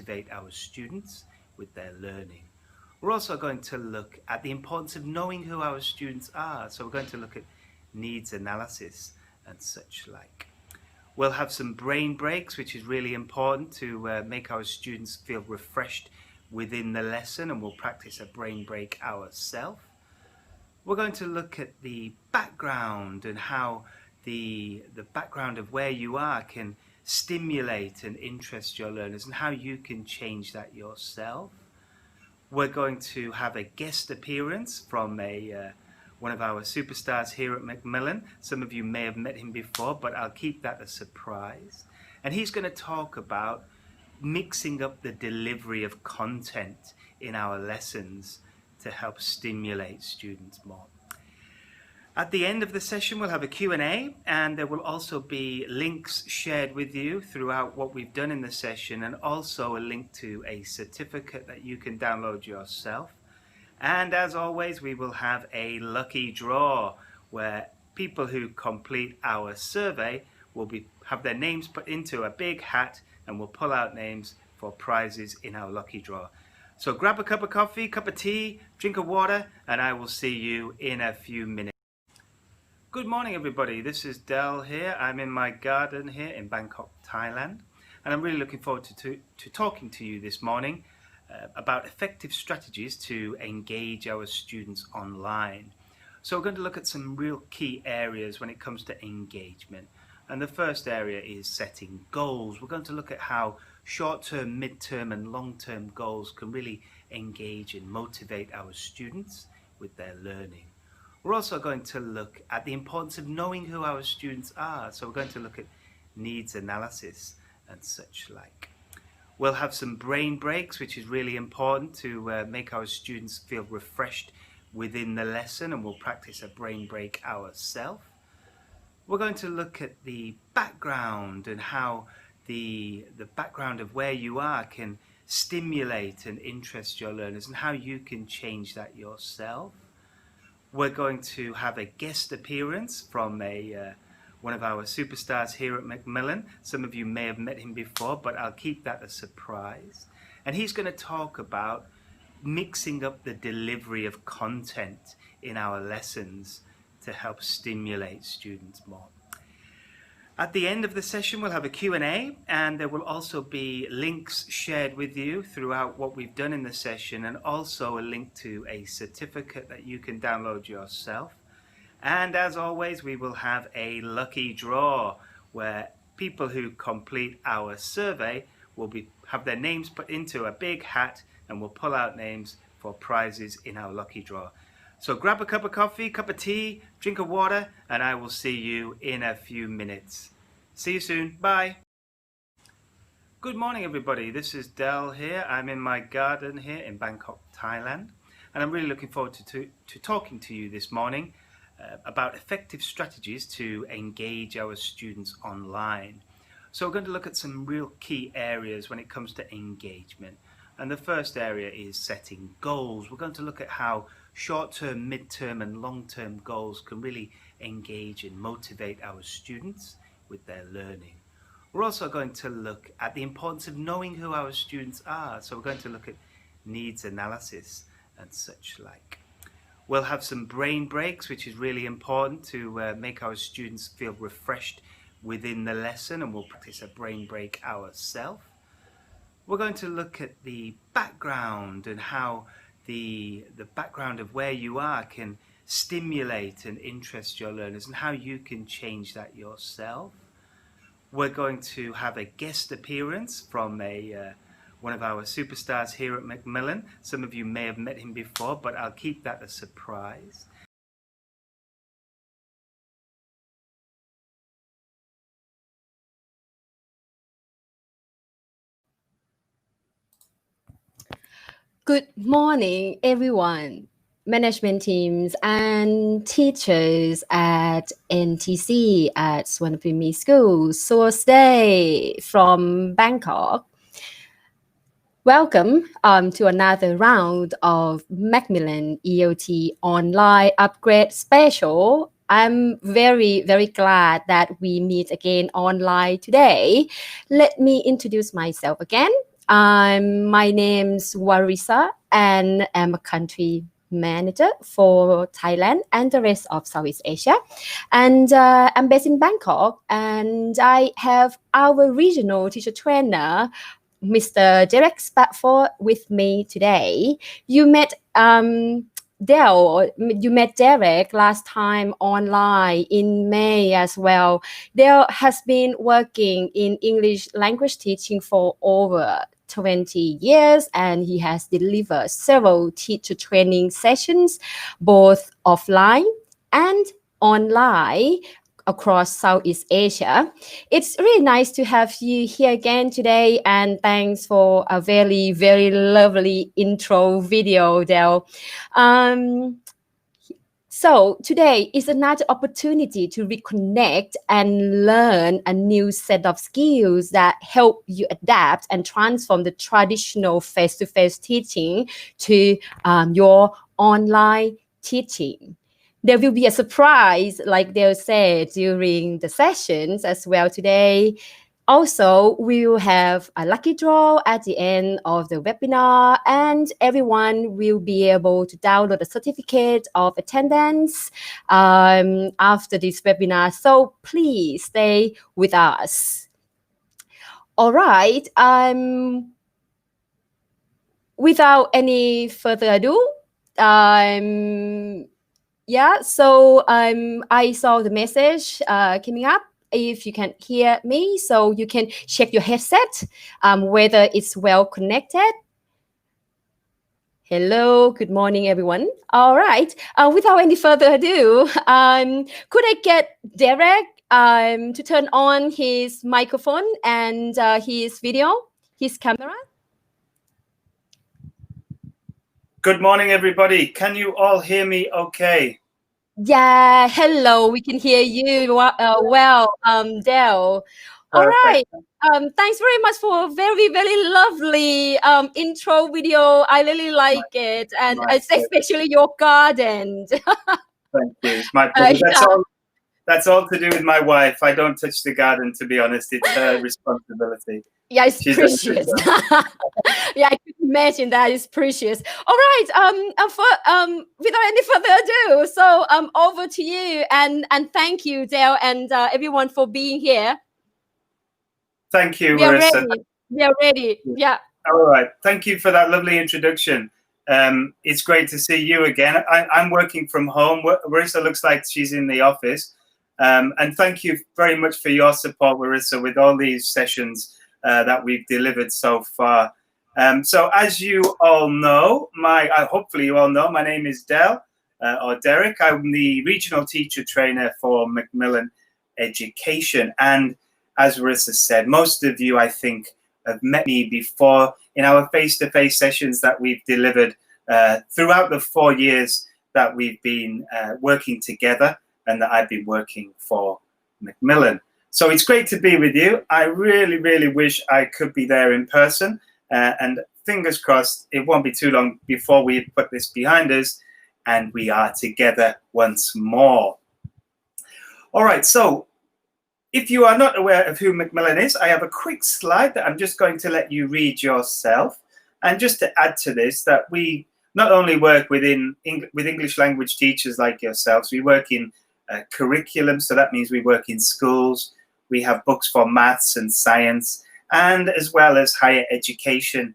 motivate our students with their learning. We're also going to look at the importance of knowing who our students are. So we're going to look at needs analysis and such like. We'll have some brain breaks, which is really important to make our students feel refreshed within the lesson, and we'll practice a brain break ourselves. We're going to look at the background and how the background of where you are can stimulate and interest your learners, and how you can change that yourself. We're going to have a guest appearance from one of our superstars here at Macmillan. Some of you may have met him before, but I'll keep that a surprise. And he's going to talk about mixing up the delivery of content in our lessons to help stimulate students more. At the end of the session, we'll have a Q&A, and there will also be links shared with you throughout what we've done in the session, and also a link to a certificate that you can download yourself. And as always, we will have a lucky draw where people who complete our survey will have their names put into a big hat, and we'll pull out names for prizes in our lucky draw. So grab a cup of coffee, cup of tea, drink of water, and I will see you in a few minutes. Good morning, everybody. This is Del here. I'm in my garden here in Bangkok, Thailand, and I'm really looking forward to talking to you this morning about effective strategies to engage our students online. So we're going to look at some real key areas when it comes to engagement. And the first area is setting goals. We're going to look at how short-term, mid-term and long-term goals can really engage and motivate our students with their learning. We're also going to look at the importance of knowing who our students are. So we're going to look at needs analysis and such like. We'll have some brain breaks, which is really important to make our students feel refreshed within the lesson, and we'll practice a brain break ourselves. We're going to look at the background and how the background of where you are can stimulate and interest your learners, and how you can change that yourself. We're going to have a guest appearance from one of our superstars here at Macmillan. Some of you may have met him before, but I'll keep that a surprise. And he's going to talk about mixing up the delivery of content in our lessons to help stimulate students more. At the end of the session, we'll have a Q&A, and there will also be links shared with you throughout what we've done in the session, and also a link to a certificate that you can download yourself. And as always, we will have a lucky draw where people who complete our survey will have their names put into a big hat, and we'll pull out names for prizes in our lucky draw. So grab a cup of coffee, cup of tea, drink of water, and I will see you in a few minutes. See you soon. Bye. Good morning, everybody. This is Del here. I'm in my garden here in Bangkok, Thailand, and I'm really looking forward to talking to you this morning about effective strategies to engage our students online. So we're going to look at some real key areas when it comes to engagement. And the first area is setting goals. We're going to look at how short-term, mid-term and long-term goals can really engage and motivate our students with their learning. We're also going to look at the importance of knowing who our students are. So we're going to look at needs analysis and such like. We'll have some brain breaks, which is really important to make our students feel refreshed within the lesson, and we'll practice a brain break ourselves. We're going to look at the background and how the background of where you are can stimulate and interest your learners, and how you can change that yourself. We're going to have a guest appearance from one of our superstars here at Macmillan. Some of you may have met him before, but I'll keep that a surprise. Good morning, everyone. Management teams and teachers at NTC at Swanapimi School, Source Day from Bangkok. Welcome to another round of Macmillan EOT Online Upgrade Special. I'm very, very glad that we meet again online today. Let me introduce myself again. My name's Warisa, and I'm a country manager for Thailand and the rest of Southeast Asia. And I'm based in Bangkok, and I have our regional teacher trainer, Mr. Derek Spatford, with me today. You met you met Derek last time online in May as well. Dale has been working in English language teaching for over 20 years, and he has delivered several teacher training sessions, both offline and online, across Southeast Asia. It's really nice to have you here again today, and thanks for a very, very lovely intro video, Dale. So today is another opportunity to reconnect and learn a new set of skills that help you adapt and transform the traditional face-to-face teaching to your online teaching. There will be a surprise, like they'll say, during the sessions as well today. Also, we will have a lucky draw at the end of the webinar, and everyone will be able to download a certificate of attendance after this webinar. So please stay with us. All right. Without any further ado, so I saw the message coming up. If you can hear me, so you can check your headset, whether it's well connected. Hello, good morning, everyone. All right, without any further ado, could I get Derek to turn on his microphone and his video, his camera? Good morning, everybody. Can you all hear me okay? Yeah, hello, we can hear you well, Dale. All right, thanks very much for a very, very lovely intro video. I really like it, and especially your garden. Thank you. It's my pleasure. That's all to do with my wife. I don't touch the garden, to be honest. It's her responsibility. Yeah, it's precious. Yeah, I could imagine that is precious. All right. Without any further ado, so over to you, and thank you, Dale, and everyone for being here. Thank you, Marissa. Ready. We are ready. Yeah. All right. Thank you for that lovely introduction. It's great to see you again. I'm working from home. Marissa looks like she's in the office. And thank you very much for your support, Marissa, with all these sessions that we've delivered so far. So as you all know, hopefully you all know, my name is Del, or Derek. I'm the regional teacher trainer for Macmillan Education. And as Marissa said, most of you, I think, have met me before in our face-to-face sessions that we've delivered throughout the 4 years that we've been working together and that I've been working for Macmillan. So it's great to be with you. I really, really wish I could be there in person. And fingers crossed, it won't be too long before we put this behind us and we are together once more. All right, so if you are not aware of who Macmillan is, I have a quick slide that I'm just going to let you read yourself. And just to add to this, that we not only work with English language teachers like yourselves, we work in curriculum, so that means we work in schools. We have books for maths and science, and as well as higher education,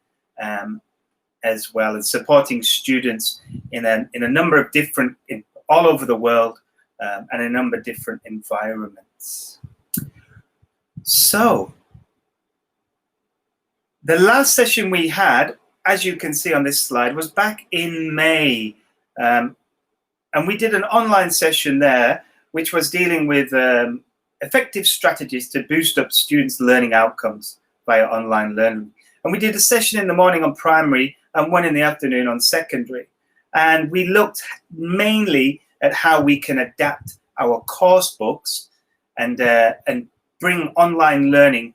as well as supporting students in a number of different, all over the world, and a number of different environments. So, the last session we had, as you can see on this slide, was back in May. And we did an online session there, which was dealing with effective strategies to boost up students' learning outcomes via online learning. And we did a session in the morning on primary and one in the afternoon on secondary. And we looked mainly at how we can adapt our course books and bring online learning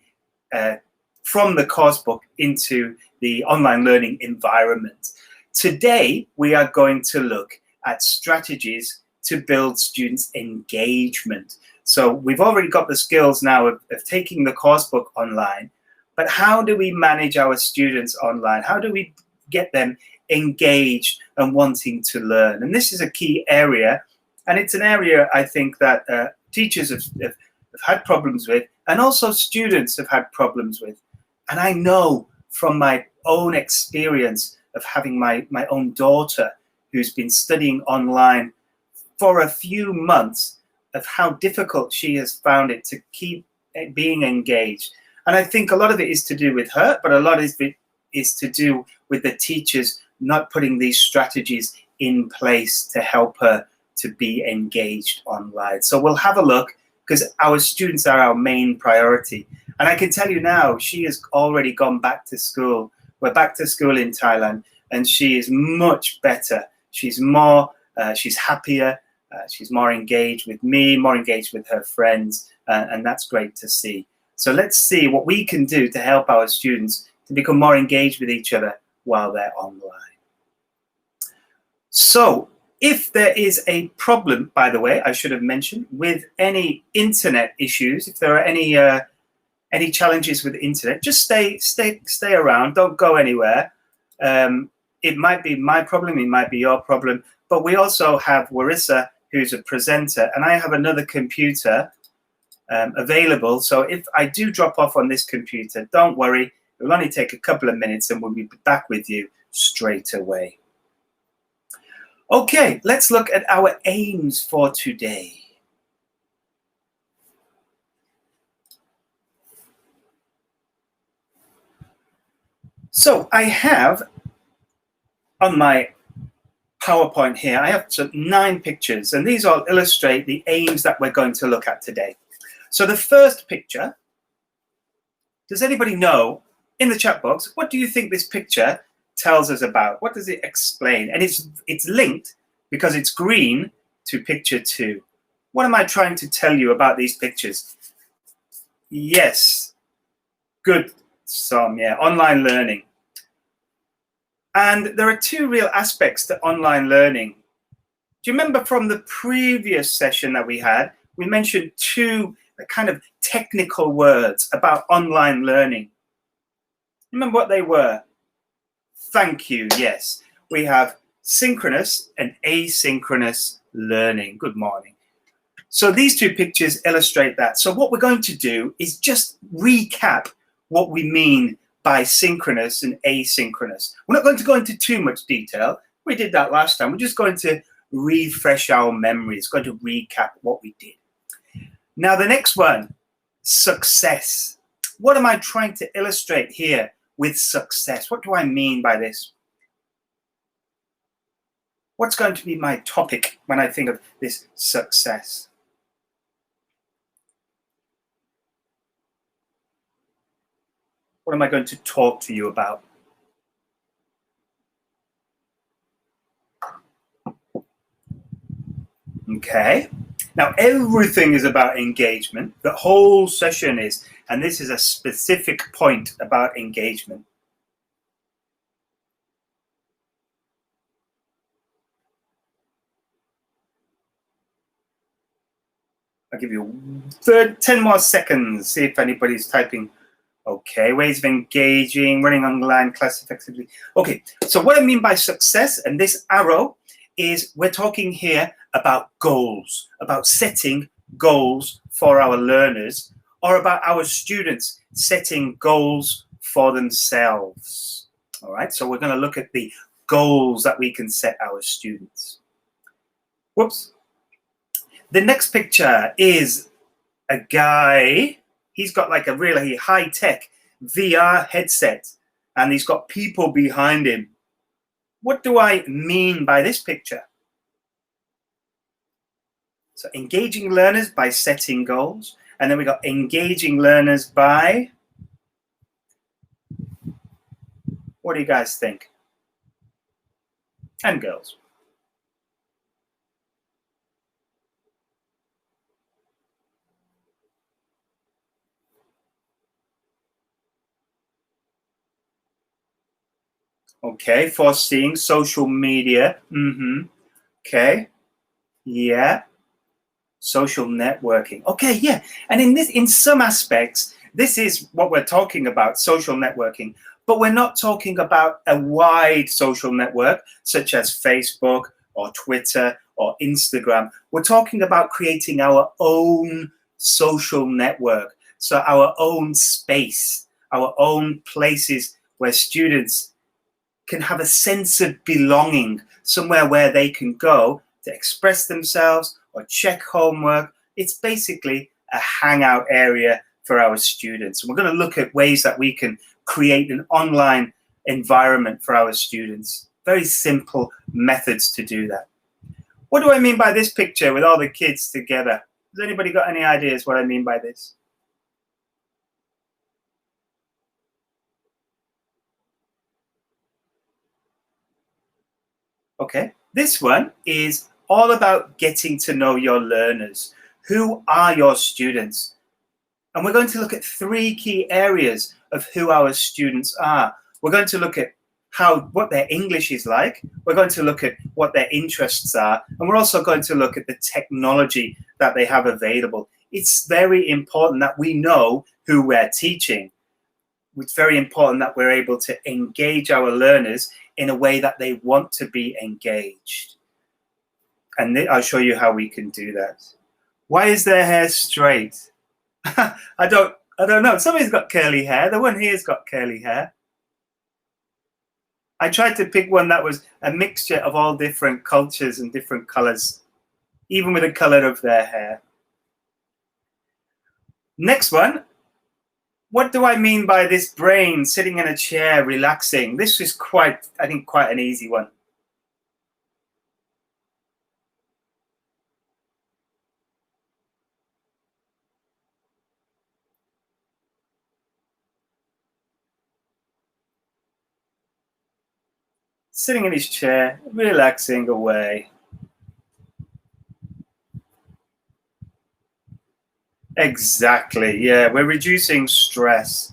from the course book into the online learning environment. Today, we are going to look at strategies to build students' engagement. So we've already got the skills now of taking the course book online, but how do we manage our students online? How do we get them engaged and wanting to learn? And this is a key area, and it's an area I think that teachers have had problems with, and also students have had problems with. And I know from my own experience of having my own daughter who's been studying online for a few months, of how difficult she has found it to keep being engaged. And I think a lot of it is to do with her, but a lot of it is to do with the teachers not putting these strategies in place to help her to be engaged online. So we'll have a look, because our students are our main priority. And I can tell you now, she has already gone back to school. We're back to school in Thailand, and she is much better. She's more, she's happier, she's more engaged with me, more engaged with her friends, and that's great to see. So let's see what we can do to help our students to become more engaged with each other while they're online. So if there is a problem, by the way, I should have mentioned, with any internet issues, if there are any challenges with the internet, just stay around, don't go anywhere. It might be my problem, it might be your problem, but we also have Warissa, who's a presenter, and I have another computer available. So if I do drop off on this computer, don't worry, it will only take a couple of minutes and we'll be back with you straight away. Okay, let's look at our aims for today. So I have on my PowerPoint here, I have 9 pictures, and these all illustrate the aims that we're going to look at today. So the first picture, does anybody know in the chat box, what do you think this picture tells us about? What does it explain? And it's linked, because it's green, to picture 2. What am I trying to tell you about these pictures? Yes, good, Som, yeah, online learning. And there are 2 real aspects to online learning. Do you remember from the previous session that we had, we mentioned 2 kind of technical words about online learning? Remember what they were? Thank you, yes. We have synchronous and asynchronous learning. Good morning. So these 2 pictures illustrate that. So what we're going to do is just recap what we mean by synchronous and asynchronous. We're not going to go into too much detail. We did that last time. We're just going to refresh our memories, going to recap what we did. Now the next one, success. What am I trying to illustrate here with success? What do I mean by this? What's going to be my topic when I think of this success? What am I going to talk to you about? Okay. Now, everything is about engagement. The whole session is, and this is a specific point about engagement. I'll give you 10 more seconds, see if anybody's typing. Okay, ways of engaging, running online, class effectively. Okay, so what I mean by success, and this arrow, is we're talking here about goals, about setting goals for our learners, or about our students setting goals for themselves. All right, so we're going to look at the goals that we can set our students. Whoops. The next picture is a guy. He's got like a really high-tech VR headset, and he's got people behind him. What do I mean by this picture? So engaging learners by setting goals, and then we got engaging learners by, what do you guys think? And girls. Okay, foreseeing social media. Okay, yeah. Social networking. Okay, yeah. And in some aspects, this is what we're talking about, social networking. But we're not talking about a wide social network such as Facebook or Twitter or Instagram. We're talking about creating our own social network. So our own space, our own places where students can have a sense of belonging, somewhere where they can go to express themselves or check homework. It's basically a hangout area for our students. And we're going to look at ways that we can create an online environment for our students. Very simple methods to do that. What do I mean by this picture with all the kids together? Has anybody got any ideas what I mean by this? Okay, this one is all about getting to know your learners. Who are your students? And we're going to look at 3 key areas of who our students are. We're going to look at what their English is like. We're going to look at what their interests are. And we're also going to look at the technology that they have available. It's very important that we know who we're teaching. It's very important that we're able to engage our learners in a way that they want to be engaged. And I'll show you how we can do that. Why is their hair straight? I don't know. Somebody's got curly hair. The one here's got curly hair. I tried to pick one that was a mixture of all different cultures and different colors, even with the color of their hair. Next one. What do I mean by this brain sitting in a chair, relaxing? This is quite an easy one. Sitting in his chair, relaxing away. Exactly, yeah, we're reducing stress.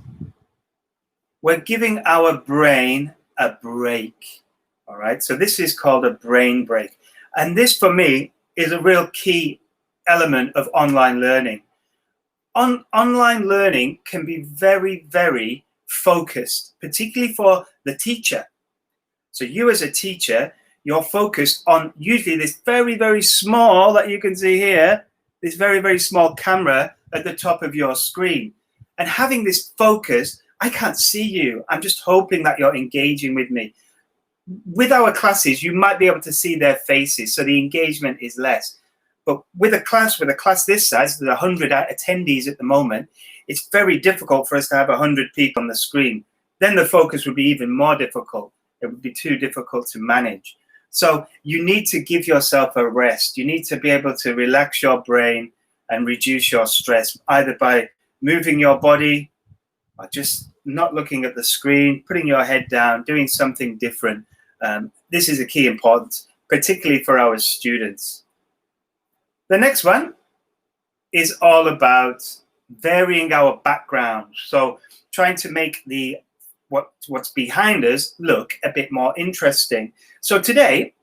We're giving our brain a break, all right? So this is called a brain break. And this, for me, is a real key element of online learning. Online learning can be very, very focused, particularly for the teacher. So you as a teacher, you're focused on usually this very, very small, that you can see here, this very, very small camera at the top of your screen. And having this focus, I can't see you. I'm just hoping that you're engaging with me. With our classes, you might be able to see their faces, so the engagement is less. But with a class this size, with 100 attendees at the moment, it's very difficult for us to have 100 people on the screen. Then the focus would be even more difficult. It would be too difficult to manage. So you need to give yourself a rest. You need to be able to relax your brain and reduce your stress, either by moving your body or just not looking at the screen, putting your head down, doing something different. This is a key importance, particularly for our students. The next one is all about varying our background. So trying to make what's behind us look a bit more interesting. So today,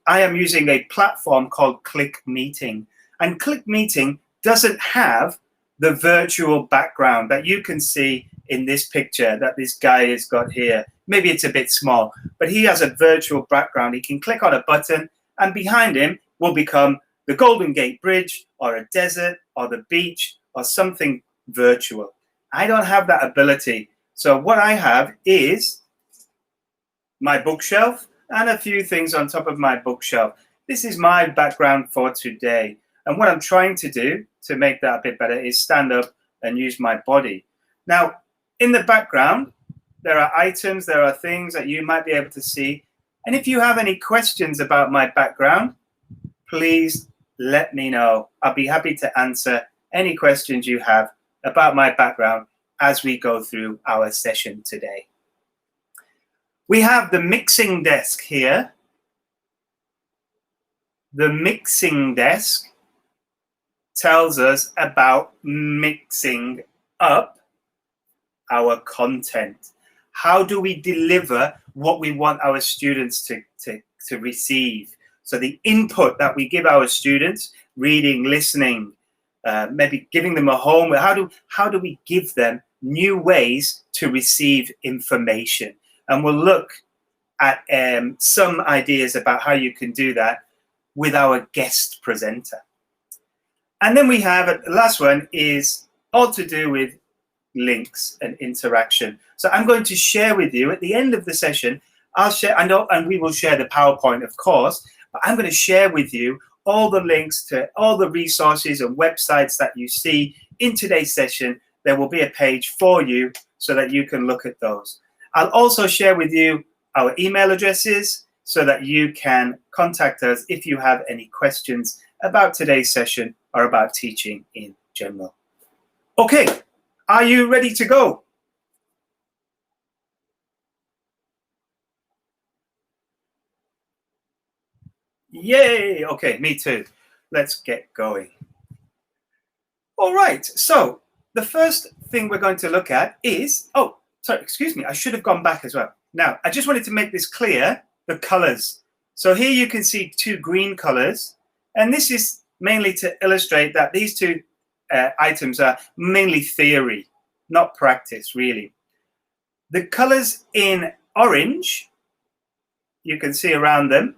I am using a platform called Click Meeting. And Click Meeting doesn't have the virtual background that you can see in this picture that this guy has got here. Maybe it's a bit small, but he has a virtual background. He can click on a button, and behind him will become the Golden Gate Bridge or a desert or the beach or something virtual. I don't have that ability. So what I have is my bookshelf and a few things on top of my bookshelf. This is my background for today. And what I'm trying to do to make that a bit better is stand up and use my body. Now, in the background, there are items, there are things that you might be able to see. And if you have any questions about my background, please let me know. I'll be happy to answer any questions you have about my background as we go through our session today. We have the mixing desk here. The mixing desk tells us about mixing up our content. How do we deliver what we want our students to receive? So the input that we give our students, reading, listening, maybe giving them a homework, how do we give them new ways to receive information. And we'll look at some ideas about how you can do that with our guest presenter. And then we have, the last one is all to do with links and interaction. So I'm going to share with you at the end of the session, I'll share, and we will share the PowerPoint, of course, but I'm going to share with you all the links to all the resources and websites that you see in today's session. There will be a page for you so that you can look at those. I'll also share with you our email addresses so that you can contact us if you have any questions about today's session or about teaching in general. Okay, are you ready to go? Yay, okay, me too. Let's get going. All right, so the first thing we're going to look at is, oh, sorry, excuse me, I should have gone back as well. Now, I just wanted to make this clear, the colors. So here you can see two green colors, and this is mainly to illustrate that these two items are mainly theory, not practice, really. The colors in orange, you can see around them,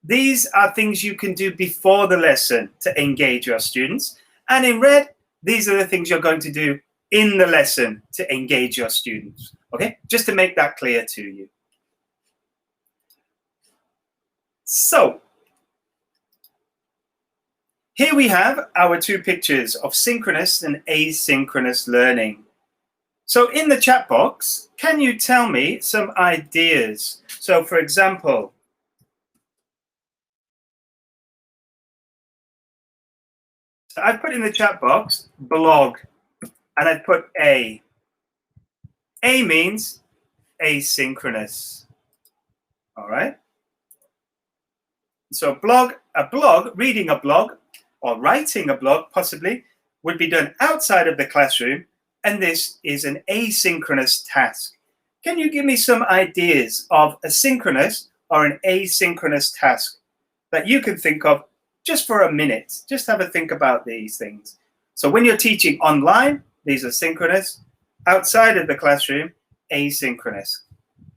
these are things you can do before the lesson to engage your students. And in red, these are the things you're going to do in the lesson to engage your students. Okay, just to make that clear to you. So, here we have our two pictures of synchronous and asynchronous learning. So in the chat box, can you tell me some ideas? So for example, I've put in the chat box blog, and I've put A. A means asynchronous. All right. So reading a blog or writing a blog possibly would be done outside of the classroom, and this is an asynchronous task. Can you give me some ideas of a synchronous or an asynchronous task that you can think of just for a minute? Just have a think about these things. So when you're teaching online, these are synchronous. Outside of the classroom, asynchronous.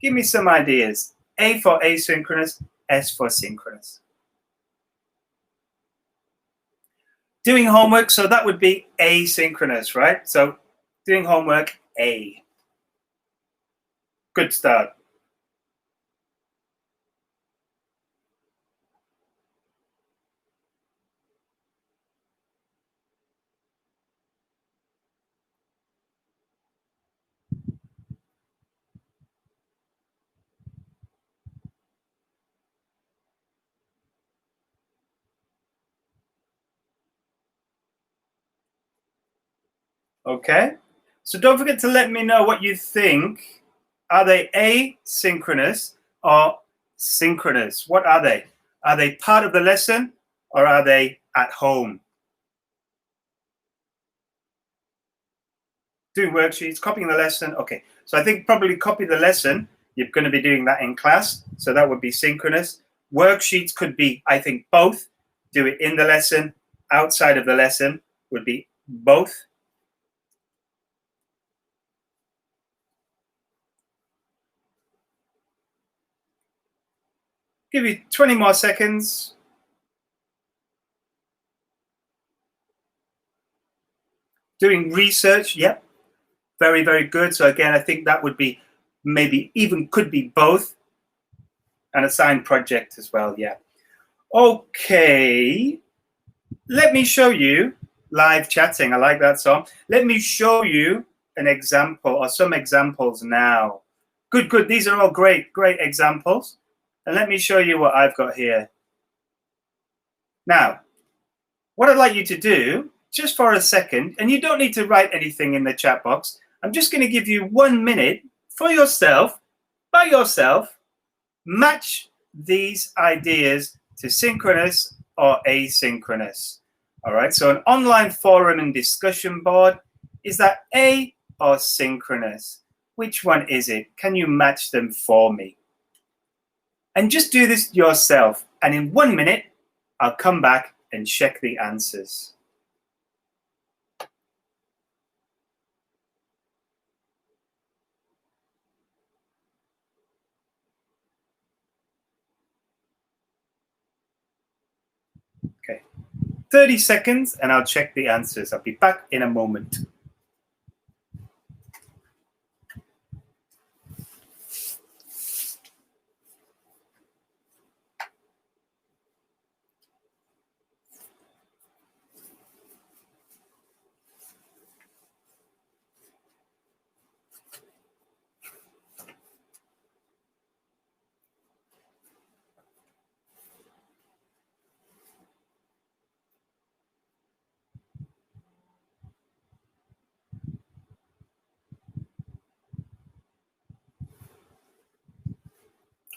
Give me some ideas. A for asynchronous, S for synchronous. Doing homework, so that would be asynchronous, right? So doing homework, A. Good start. Okay, so don't forget to let me know what you think. Are they asynchronous or synchronous? What are they? Are they part of the lesson or are they at home? Doing worksheets, copying the lesson. Okay, so I think probably copy the lesson. You're going to be doing that in class, so that would be synchronous. Worksheets could be, I think, both. Do it in the lesson, outside of the lesson would be both. Give you 20 more seconds. Doing research, yep. Very, very good. So again, I think that would be maybe even could be both. An assigned project as well, yeah. Okay. Let me show you live chatting. I like that song. Let me show you an example or some examples now. Good, good. These are all great, great examples. And let me show you what I've got here. Now, what I'd like you to do, just for a second, and you don't need to write anything in the chat box. I'm just going to give you 1 minute for yourself, by yourself, match these ideas to synchronous or asynchronous. All right, so an online forum and discussion board, is that A or synchronous? Which one is it? Can you match them for me? And just do this yourself. And in 1 minute, I'll come back and check the answers. Okay. 30 seconds and I'll check the answers. I'll be back in a moment.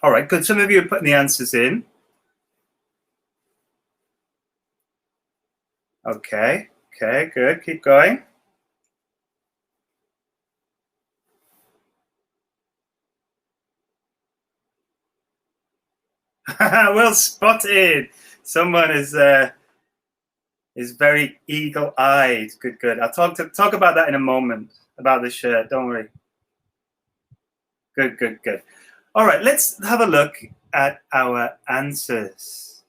All right, good. Some of you are putting the answers in. Okay, good. Keep going. Well spotted. Someone is very eagle-eyed. Good. I'll talk about that in a moment, about the shirt. Don't worry. Good. All right, let's have a look at our answers.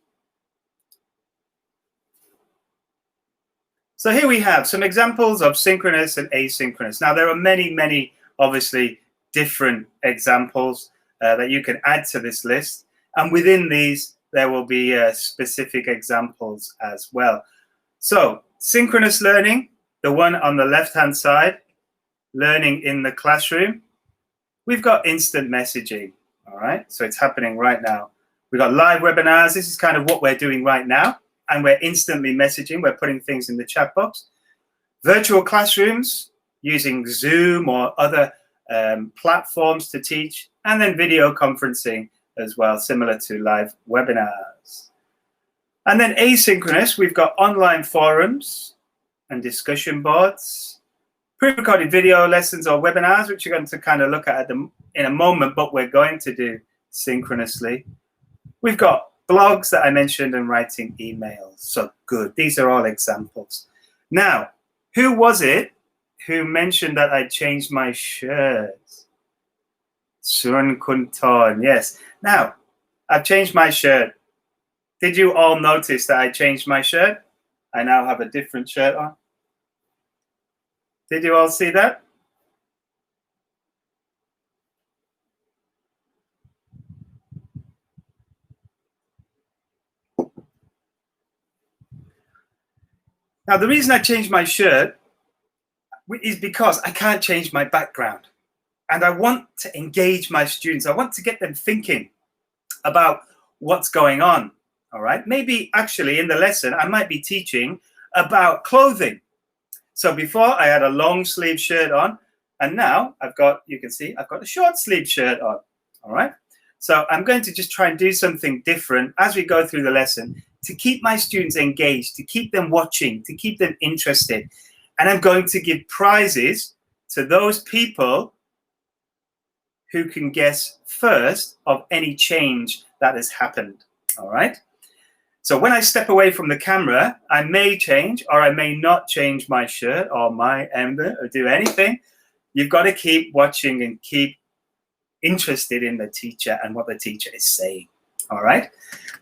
So here we have some examples of synchronous and asynchronous. Now, there are many, obviously, different examples that you can add to this list. And within these, there will be specific examples as well. So synchronous learning, the one on the left-hand side, learning in the classroom. We've got instant messaging, all right? So it's happening right now. We've got live webinars. This is kind of what we're doing right now. And we're instantly messaging. We're putting things in the chat box. Virtual classrooms using Zoom or other platforms to teach. And then video conferencing as well, similar to live webinars. And then asynchronous, we've got online forums and discussion boards, pre-recorded video lessons or webinars, which you're going to kind of look at them in a moment, but we're going to do synchronously. We've got blogs that I mentioned and writing emails. So good. These are all examples. Now, who was it who mentioned that I changed my shirt? Sun Kunton, yes. Now, I've changed my shirt. Did you all notice that I changed my shirt? I now have a different shirt on. Did you all see that? Now, the reason I changed my shirt is because I can't change my background. And I want to engage my students. I want to get them thinking about what's going on, all right? Maybe actually in the lesson, I might be teaching about clothing. So before I had a long sleeve shirt on, and now I've got, you can see, I've got a short sleeve shirt on, all right? So I'm going to just try and do something different as we go through the lesson to keep my students engaged, to keep them watching, to keep them interested. And I'm going to give prizes to those people who can guess first of any change that has happened, all right? So when I step away from the camera, I may change or I may not change my shirt or my emblem or do anything. You've got to keep watching and keep interested in the teacher and what the teacher is saying, all right?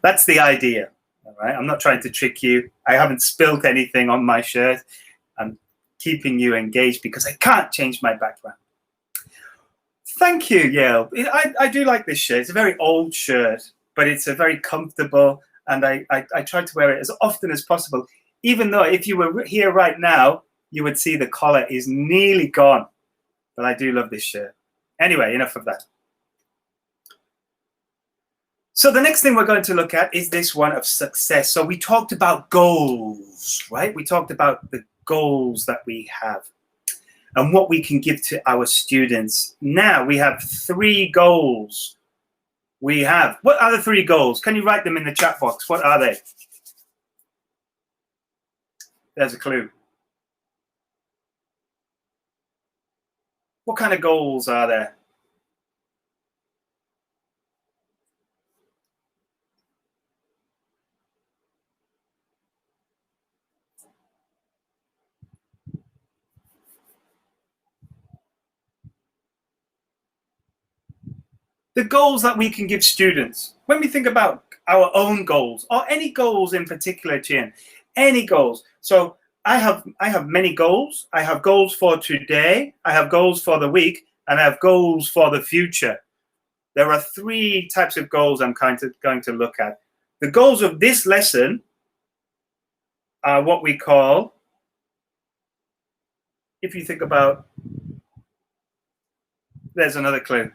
That's the idea, all right? I'm not trying to trick you. I haven't spilt anything on my shirt. I'm keeping you engaged because I can't change my background. Thank you, Yale. I do like this shirt. It's a very old shirt, but it's a very comfortable, and I try to wear it as often as possible, even though if you were here right now, you would see the collar is nearly gone. But I do love this shirt. Anyway, enough of that. So the next thing we're going to look at is this one of success. So we talked about goals, right? We talked about the goals that we have and what we can give to our students. Now we have 3 goals. We have, what are the 3 goals? Can you write them in the chat box? What are they? There's a clue. What kind of goals are there? the goals that we can give students. When we think about our own goals, or any goals in particular, Jian, any goals. So I have many goals. I have goals for today, I have goals for the week, and I have goals for the future. There are 3 types of goals I'm going to look at. The goals of this lesson are what we call, if you think about, there's another clue.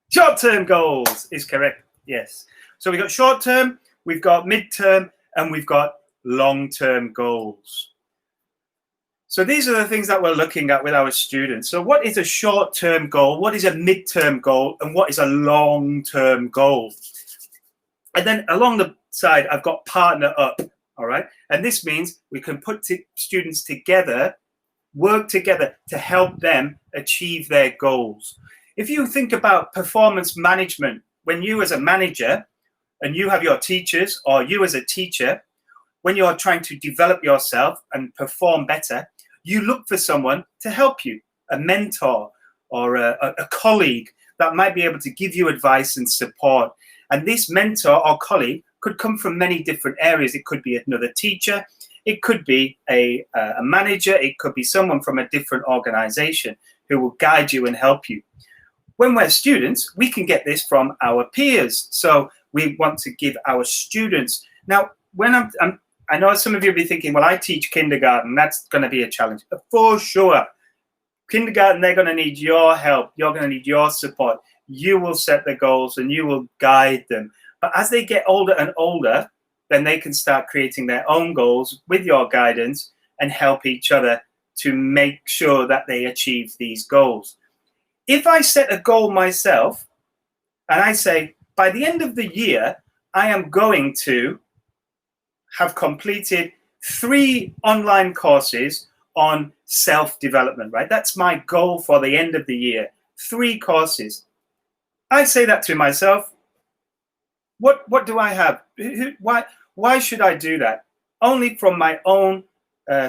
Short-term goals is correct, yes. So we've got short-term, we've got mid-term, and we've got long-term goals. So these are the things that we're looking at with our students. So what is a short-term goal? What is a mid-term goal? And what is a long-term goal? And then along the side, I've got partner up, all right? And this means we can put students together, work together to help them achieve their goals. If you think about performance management, when you as a manager and you have your teachers, or you as a teacher, when you're trying to develop yourself and perform better, you look for someone to help you, a mentor or a colleague that might be able to give you advice and support. And this mentor or colleague could come from many different areas. It could be another teacher, it could be a manager, it could be someone from a different organization who will guide you and help you. When we're students, we can get this from our peers. So we want to give our students. Now, when I know some of you will be thinking, well, I teach kindergarten, that's going to be a challenge. But for sure, kindergarten, they're going to need your help. You're going to need your support. You will set the goals and you will guide them. But as they get older and older, then they can start creating their own goals with your guidance and help each other to make sure that they achieve these goals. If I set a goal myself and I say, by the end of the year, I am going to have completed 3 online courses on self-development, right? That's my goal for the end of the year, 3 courses. I say that to myself. What do I have? Why should I do that? Only from my own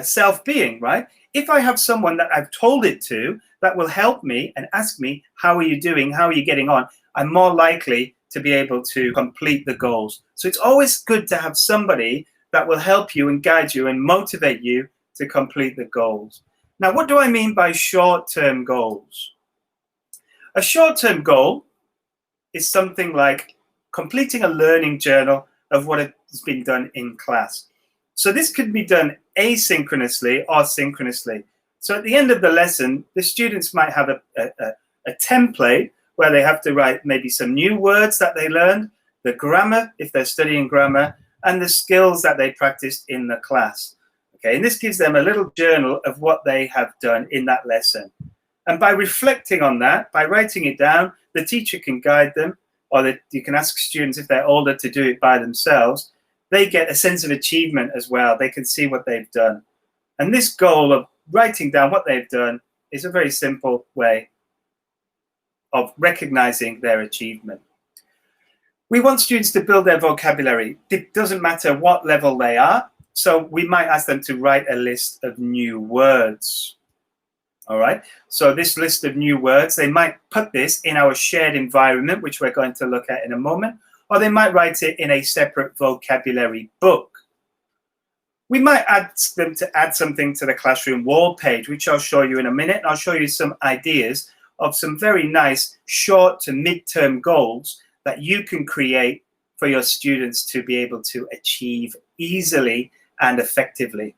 self-being, right? If I have someone that I've told it to that will help me and ask me, how are you doing? How are you getting on? I'm more likely to be able to complete the goals. So it's always good to have somebody that will help you and guide you and motivate you to complete the goals. Now, what do I mean by short-term goals? A short-term goal is something like completing a learning journal of what has been done in class. So this could be done asynchronously or synchronously. So at the end of the lesson, the students might have a template where they have to write maybe some new words that they learned, the grammar, if they're studying grammar, and the skills that they practiced in the class. Okay, and this gives them a little journal of what they have done in that lesson. And by reflecting on that, by writing it down, the teacher can guide them, or you can ask students if they're older to do it by themselves. They get a sense of achievement as well. They can see what they've done. And this goal of writing down what they've done is a very simple way of recognizing their achievement. We want students to build their vocabulary. It doesn't matter what level they are. So we might ask them to write a list of new words. All right. So this list of new words, they might put this in our shared environment, which we're going to look at in a moment, or they might write it in a separate vocabulary book. We might ask them to add something to the classroom wall page, which I'll show you in a minute. I'll show you some ideas of some very nice short to mid-term goals that you can create for your students to be able to achieve easily and effectively.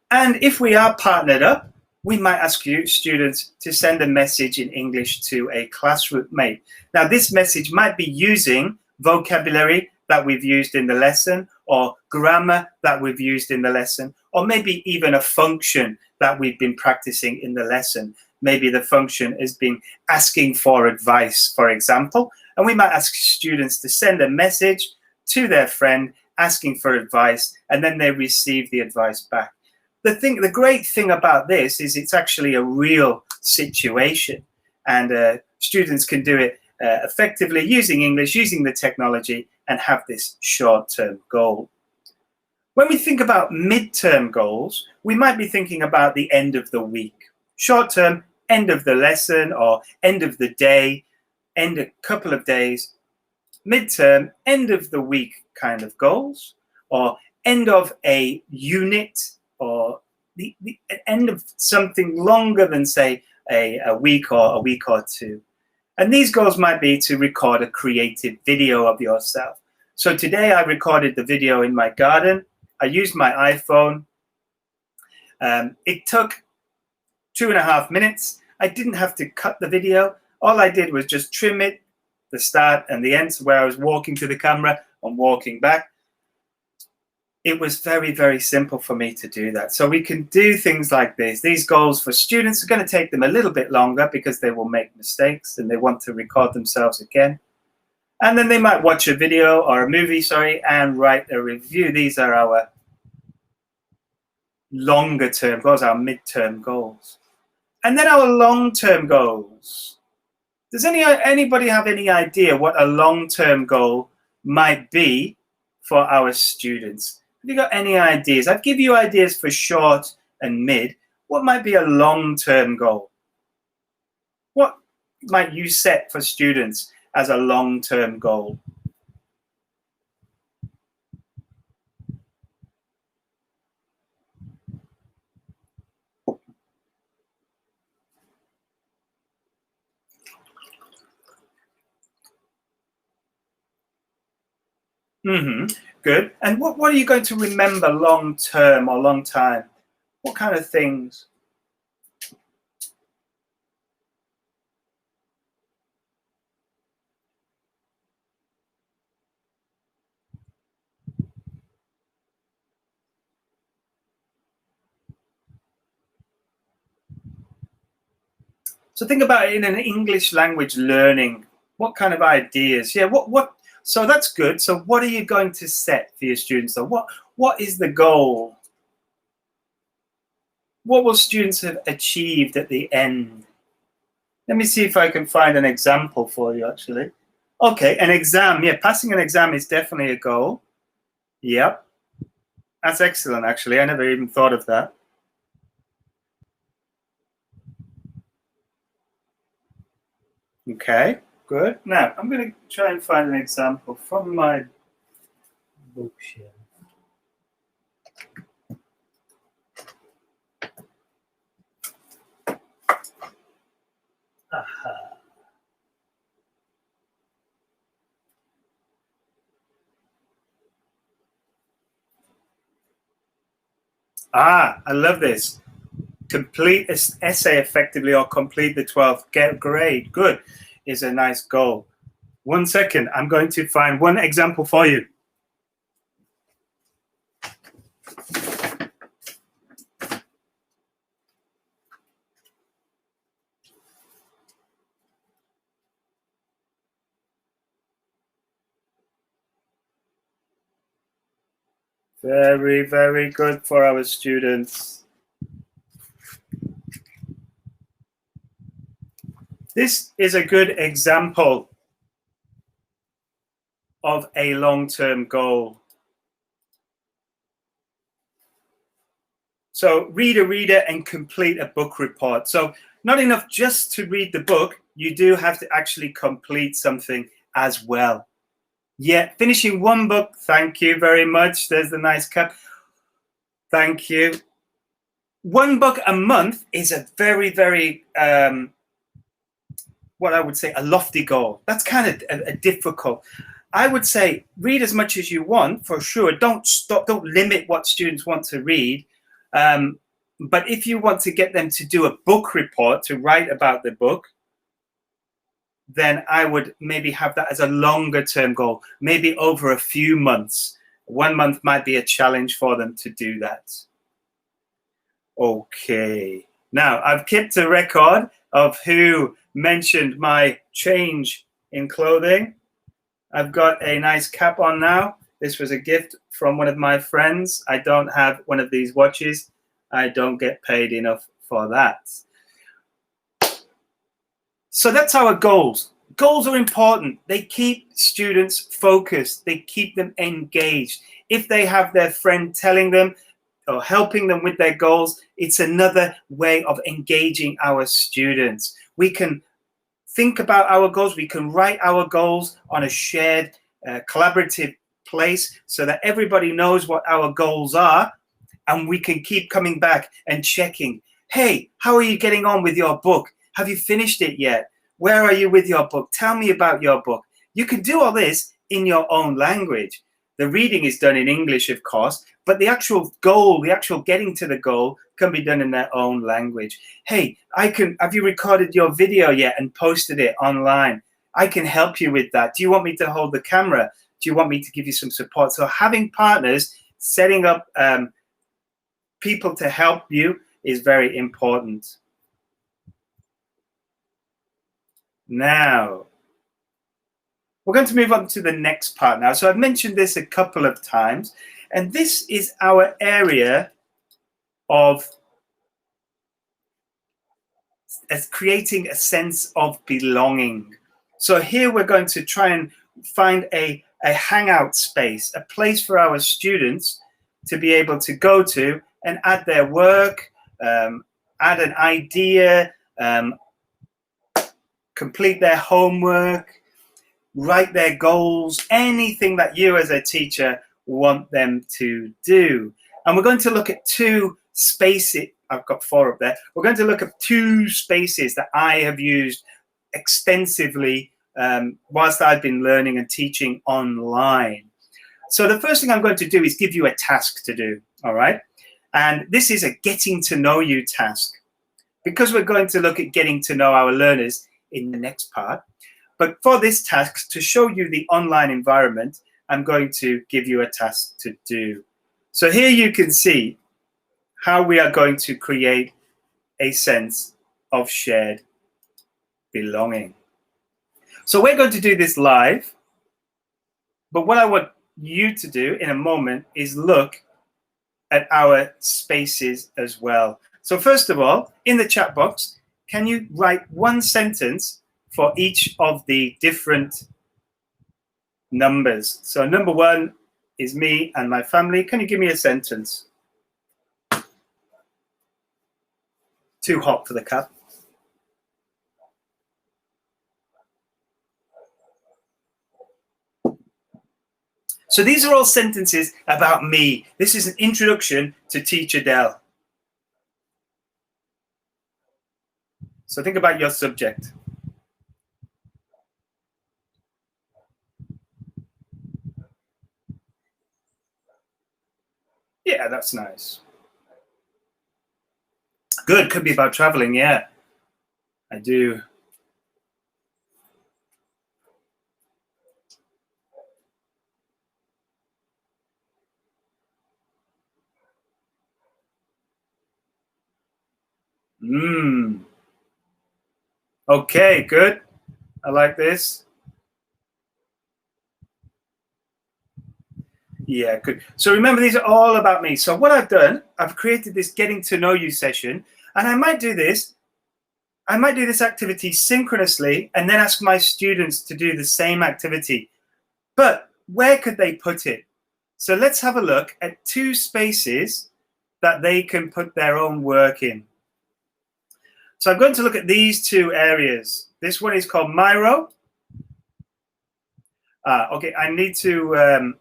And if we are partnered up, we might ask you students to send a message in English to a classroom mate. Now, this message might be using vocabulary that we've used in the lesson, or grammar that we've used in the lesson, or maybe even a function that we've been practicing in the lesson. Maybe the function has been asking for advice, for example, and we might ask students to send a message to their friend asking for advice, and then they receive the advice back. The great thing about this is it's actually a real situation, and students can do it effectively using English, using the technology, and have this short-term goal. When we think about mid-term goals, we might be thinking about the end of the week. Short-term, end of the lesson or end of the day, end a couple of days. Midterm, end of the week kind of goals, or end of a unit, or the end of something longer than, say, a week or two. And these goals might be to record a creative video of yourself. So today I recorded the video in my garden. I used my iPhone. It took 2.5 minutes. I didn't have to cut the video. All I did was just trim it, the start and the end, where I was walking to the camera and walking back. It was very, very simple for me to do that. So we can do things like this. These goals for students are going to take them a little bit longer because they will make mistakes and they want to record themselves again. And then they might watch a video or a movie, and write a review. These are our longer term goals, our midterm goals. And then our long-term goals. Does anybody have any idea what a long-term goal might be for our students? Have you got any ideas? I've given you ideas for short and mid. What might be a long-term goal? What might you set for students as a long-term goal? Good. And what are you going to remember long term or long time? What kind of things? So think about it in an English language learning. What kind of ideas? Yeah, what so that's good. So what are you going to set for your students? So what is the goal? What will students have achieved at the end? Let me see if I can find an example for you, actually. Okay, an exam. Yeah, passing an exam is definitely a goal. Yep. That's excellent, actually. I never even thought of that. Okay, good. Now, I'm going to try and find an example from my bookshelf. Aha. I love this. Complete an essay effectively or complete the 12th grade. Good is a nice goal. 1 second. I'm going to find one example for you. Very, very good for our students. This is a good example of a long-term goal. So read a reader and complete a book report. So not enough just to read the book, you do have to actually complete something as well. Yeah, finishing one book, thank you very much. There's the nice cup. Thank you. One book a month is a very, very, what I would say, a lofty goal. That's kind of a difficult. I would say read as much as you want, for sure. Don't limit what students want to read. But if you want to get them to do a book report, to write about the book, then I would maybe have that as a longer term goal, maybe over a few months. 1 month might be a challenge for them to do that. Okay. Now, I've kept a record of who mentioned my change in clothing. I've got a nice cap on now. This was a gift from one of my friends. I don't have one of these watches. I don't get paid enough for that. So that's our goals. Goals are important. They keep students focused. They keep them engaged. If they have their friend telling them, or helping them with their goals, it's another way of engaging our students. We can think about our goals, we can write our goals on a shared collaborative place so that everybody knows what our goals are, and we can keep coming back and checking. Hey, how are you getting on with your book? Have you finished it yet? Where are you with your book? Tell me about your book. You can do all this in your own language. The reading is done in English, of course, but the actual goal, the actual getting to the goal can be done in their own language. Hey, have you recorded your video yet and posted it online? I can help you with that. Do you want me to hold the camera? Do you want me to give you some support? So having partners, setting up people to help you is very important. Now, we're going to move on to the next part now. So I've mentioned this a couple of times, and this is our area of creating a sense of belonging. So here we're going to try and find a hangout space, a place for our students to be able to go to and add their work, add an idea, complete their homework, write their goals, anything that you as a teacher want them to do. And we're going to look at two spaces. I've got 4 up there. We're going to look at 2 spaces that I have used extensively whilst I've been learning and teaching online. So the first thing I'm going to do is give you a task to do, all right? And this is a getting to know you task, because we're going to look at getting to know our learners in the next part. But for this task, to show you the online environment, I'm going to give you a task to do. So here you can see how we are going to create a sense of shared belonging. So we're going to do this live, but what I want you to do in a moment is look at our spaces as well. So first of all, in the chat box, can you write 1 sentence for each of the different numbers? So number 1 is me and my family. Can you give me a sentence? Too hot for the cat. So these are all sentences about me. This is an introduction to Teacher Dell. So think about your subject. Yeah, that's nice. Good, could be about traveling, yeah. I do. Okay, good. I like this. Yeah, good. So remember, these are all about me. So what I've done, I've created this getting to know you session, and I might do this activity synchronously and then ask my students to do the same activity. But where could they put it? So let's have a look at 2 spaces that they can put their own work in. So I'm going to look at these 2 areas. This one is called Miro. Okay, I need to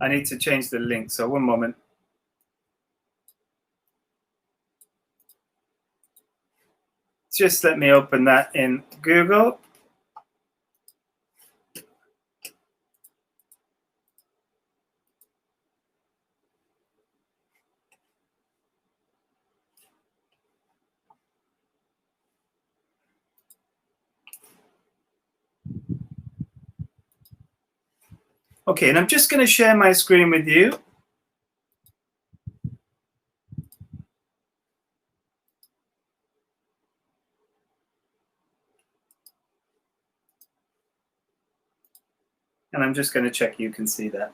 I need to change the link. So one moment. Just let me open that in Google. Okay, and I'm just going to share my screen with you. And I'm just going to check you can see that.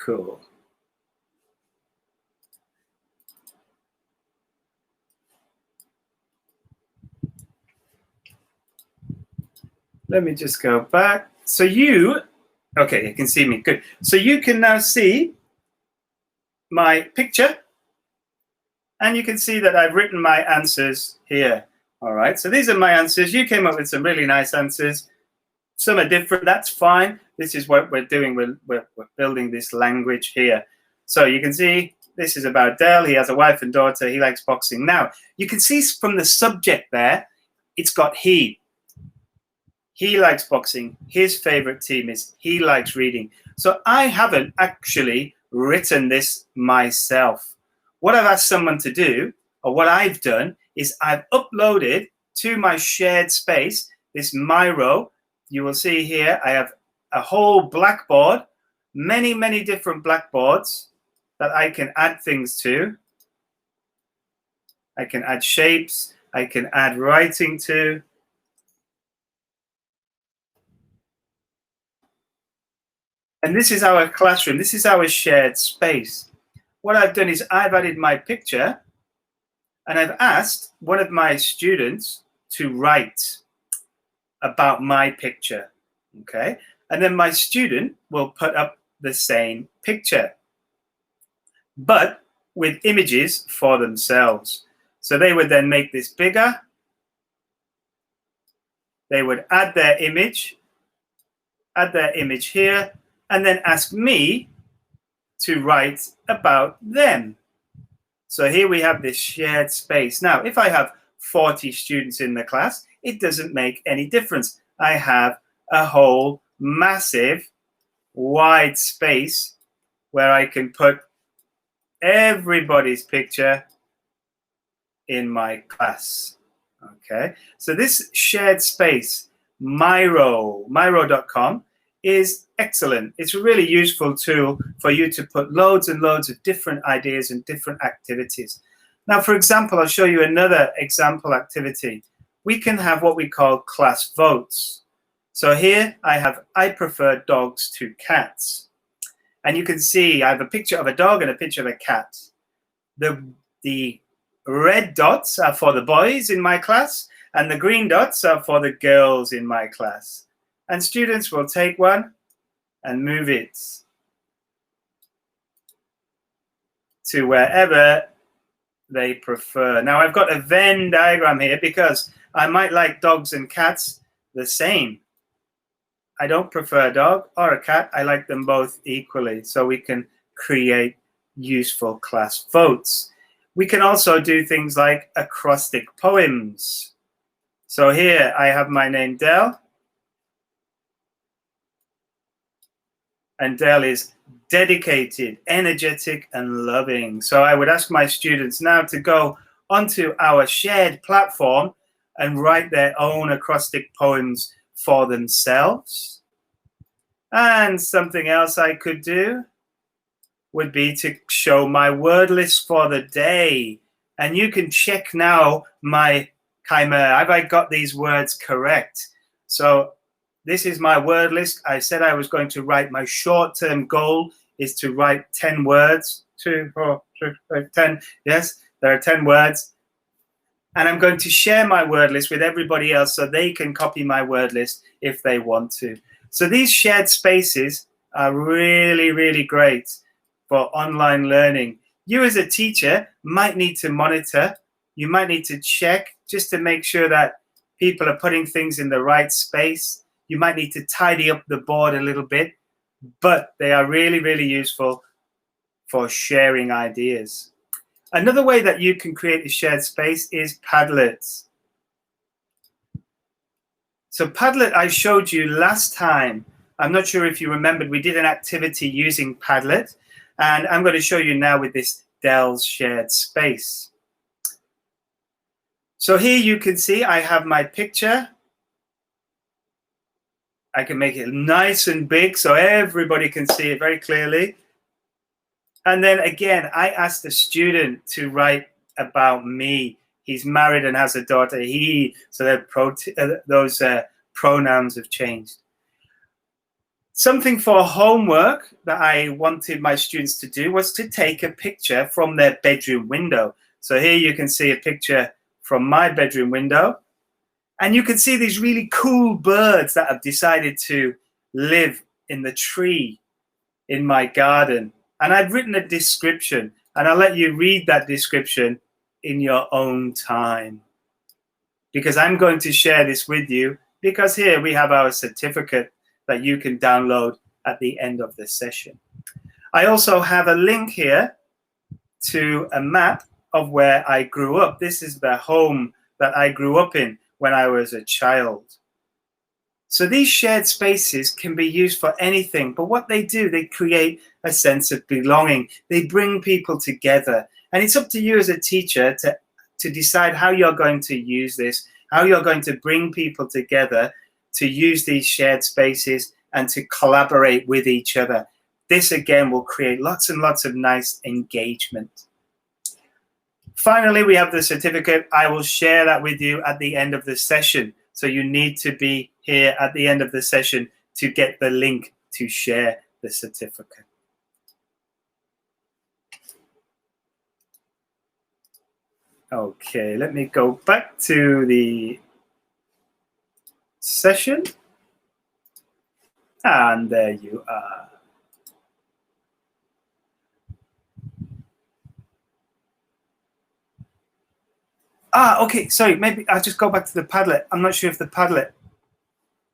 Cool. Let me just go back. So okay, you can see me, good. So you can now see my picture, and you can see that I've written my answers here. All right, so these are my answers. You came up with some really nice answers. Some are different, that's fine. This is what we're doing. We're building this language here. So you can see this is about Dell. He has a wife and daughter. He likes boxing. Now, you can see from the subject there, it's got he. He likes boxing. His favorite team is he likes reading. So I haven't actually written this myself. What I've asked someone to do, or what I've done, is I've uploaded to my shared space this Miro. You will see here I have a whole blackboard, many, many different blackboards that I can add things to. I can add shapes. I can add writing to. And this is our classroom. This is our shared space. What I've done is I've added my picture, and I've asked one of my students to write about my picture, okay? And then my student will put up the same picture, but with images for themselves. So they would then make this bigger. They would add their image here, and then ask me to write about them. So here we have this shared space. Now, if I have 40 students in the class, it doesn't make any difference. I have a whole massive wide space where I can put everybody's picture in my class. Okay, so this shared space, Miro.com, is excellent. It's a really useful tool for you to put loads and loads of different ideas and different activities. Now, for example, I'll show you another example activity. We can have what we call class votes. So here I prefer dogs to cats. And you can see I have a picture of a dog and a picture of a cat. The red dots are for the boys in my class, and the green dots are for the girls in my class. And students will take one and move it to wherever they prefer. Now, I've got a Venn diagram here because I might like dogs and cats the same. I don't prefer a dog or a cat. I like them both equally, so we can create useful class votes. We can also do things like acrostic poems. So here I have my name Dell, and Dell is dedicated, energetic, and loving. So I would ask my students now to go onto our shared platform and write their own acrostic poems for themselves. And something else I could do would be to show my word list for the day. And you can check now my chimera. Have I got these words correct? So this is my word list. I said I was going to write my short-term goal is to write 10 words. 2, 4, 3, 10. Yes, there are 10 words. And I'm going to share my word list with everybody else so they can copy my word list if they want to. So these shared spaces are really, really great for online learning. You as a teacher might need to monitor. You might need to check just to make sure that people are putting things in the right space. You might need to tidy up the board a little bit, but they are really, really useful for sharing ideas. Another way that you can create a shared space is Padlet. So Padlet I showed you last time. I'm not sure if you remembered, we did an activity using Padlet, and I'm going to show you now with this Dell's shared space. So here you can see I have my picture. I can make it nice and big so everybody can see it very clearly. And then again, I asked the student to write about me. He's married and has a daughter. So those pronouns have changed. Something for homework that I wanted my students to do was to take a picture from their bedroom window. So here you can see a picture from my bedroom window. And you can see these really cool birds that have decided to live in the tree in my garden. And I've written a description, and I'll let you read that description in your own time, because I'm going to share this with you, because here we have our certificate that you can download at the end of the session. I also have a link here to a map of where I grew up. This is the home that I grew up in when I was a child. So these shared spaces can be used for anything, but what they do, they create a sense of belonging. They bring people together. And it's up to you as a teacher to decide how you're going to use this, how you're going to bring people together to use these shared spaces and to collaborate with each other. This, again, will create lots and lots of nice engagement. Finally, we have the certificate. I will share that with you at the end of the session. So you need to be here at the end of the session to get the link to share the certificate. Okay, let me go back to the session. And there you are. Okay, sorry, maybe I'll just go back to the Padlet. I'm not sure if the Padlet.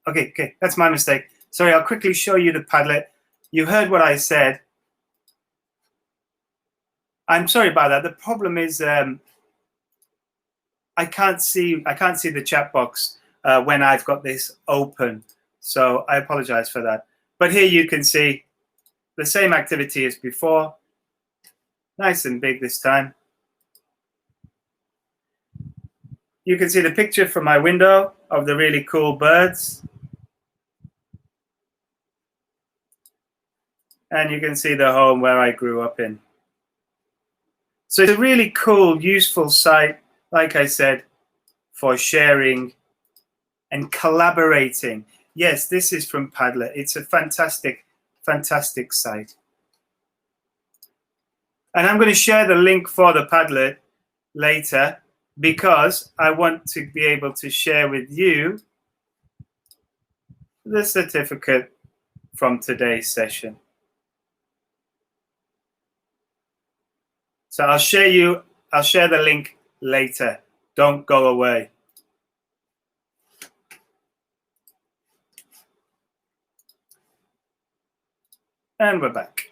Okay, that's my mistake. Sorry, I'll quickly show you the Padlet. You heard what I said. I'm sorry about that. The problem is I can't see the chat box when I've got this open. So I apologize for that. But here you can see the same activity as before. Nice and big this time. You can see the picture from my window of the really cool birds. And you can see the home where I grew up in. So it's a really cool, useful site, like I said, for sharing and collaborating. Yes, this is from Padlet. It's a fantastic, fantastic site. And I'm going to share the link for the Padlet later, because I want to be able to share with you the certificate from today's session. So I'll share the link later. Don't go away. And we're back.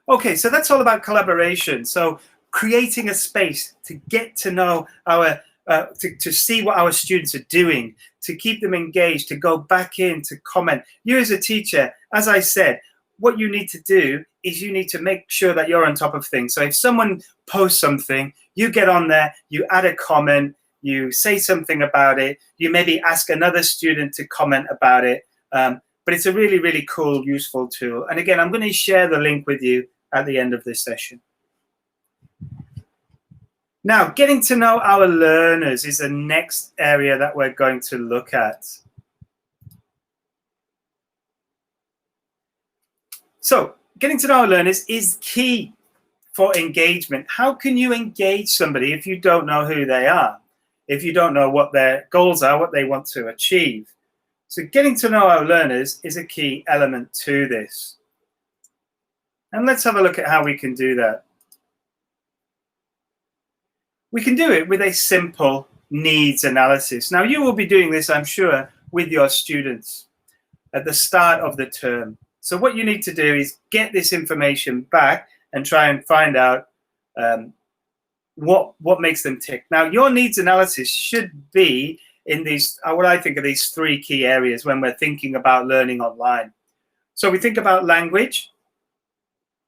Okay, so that's all about collaboration. So creating a space to get to know our, to see what our students are doing, to keep them engaged, to go back in, to comment. You as a teacher, as I said, what you need to do is you need to make sure that you're on top of things. So if someone posts something, you get on there, you add a comment, you say something about it, you maybe ask another student to comment about it. But it's a really, really cool, useful tool. And again, I'm going to share the link with you at the end of this session. Now, getting to know our learners is the next area that we're going to look at. So, getting to know our learners is key for engagement. How can you engage somebody if you don't know who they are? If you don't know what their goals are, what they want to achieve? So getting to know our learners is a key element to this. And let's have a look at how we can do that. We can do it with a simple needs analysis. Now, you will be doing this, I'm sure, with your students at the start of the term. So what you need to do is get this information back and try and find out what makes them tick. Now, your needs analysis should be in these, what I think are these three key areas when we're thinking about learning online. So we think about language,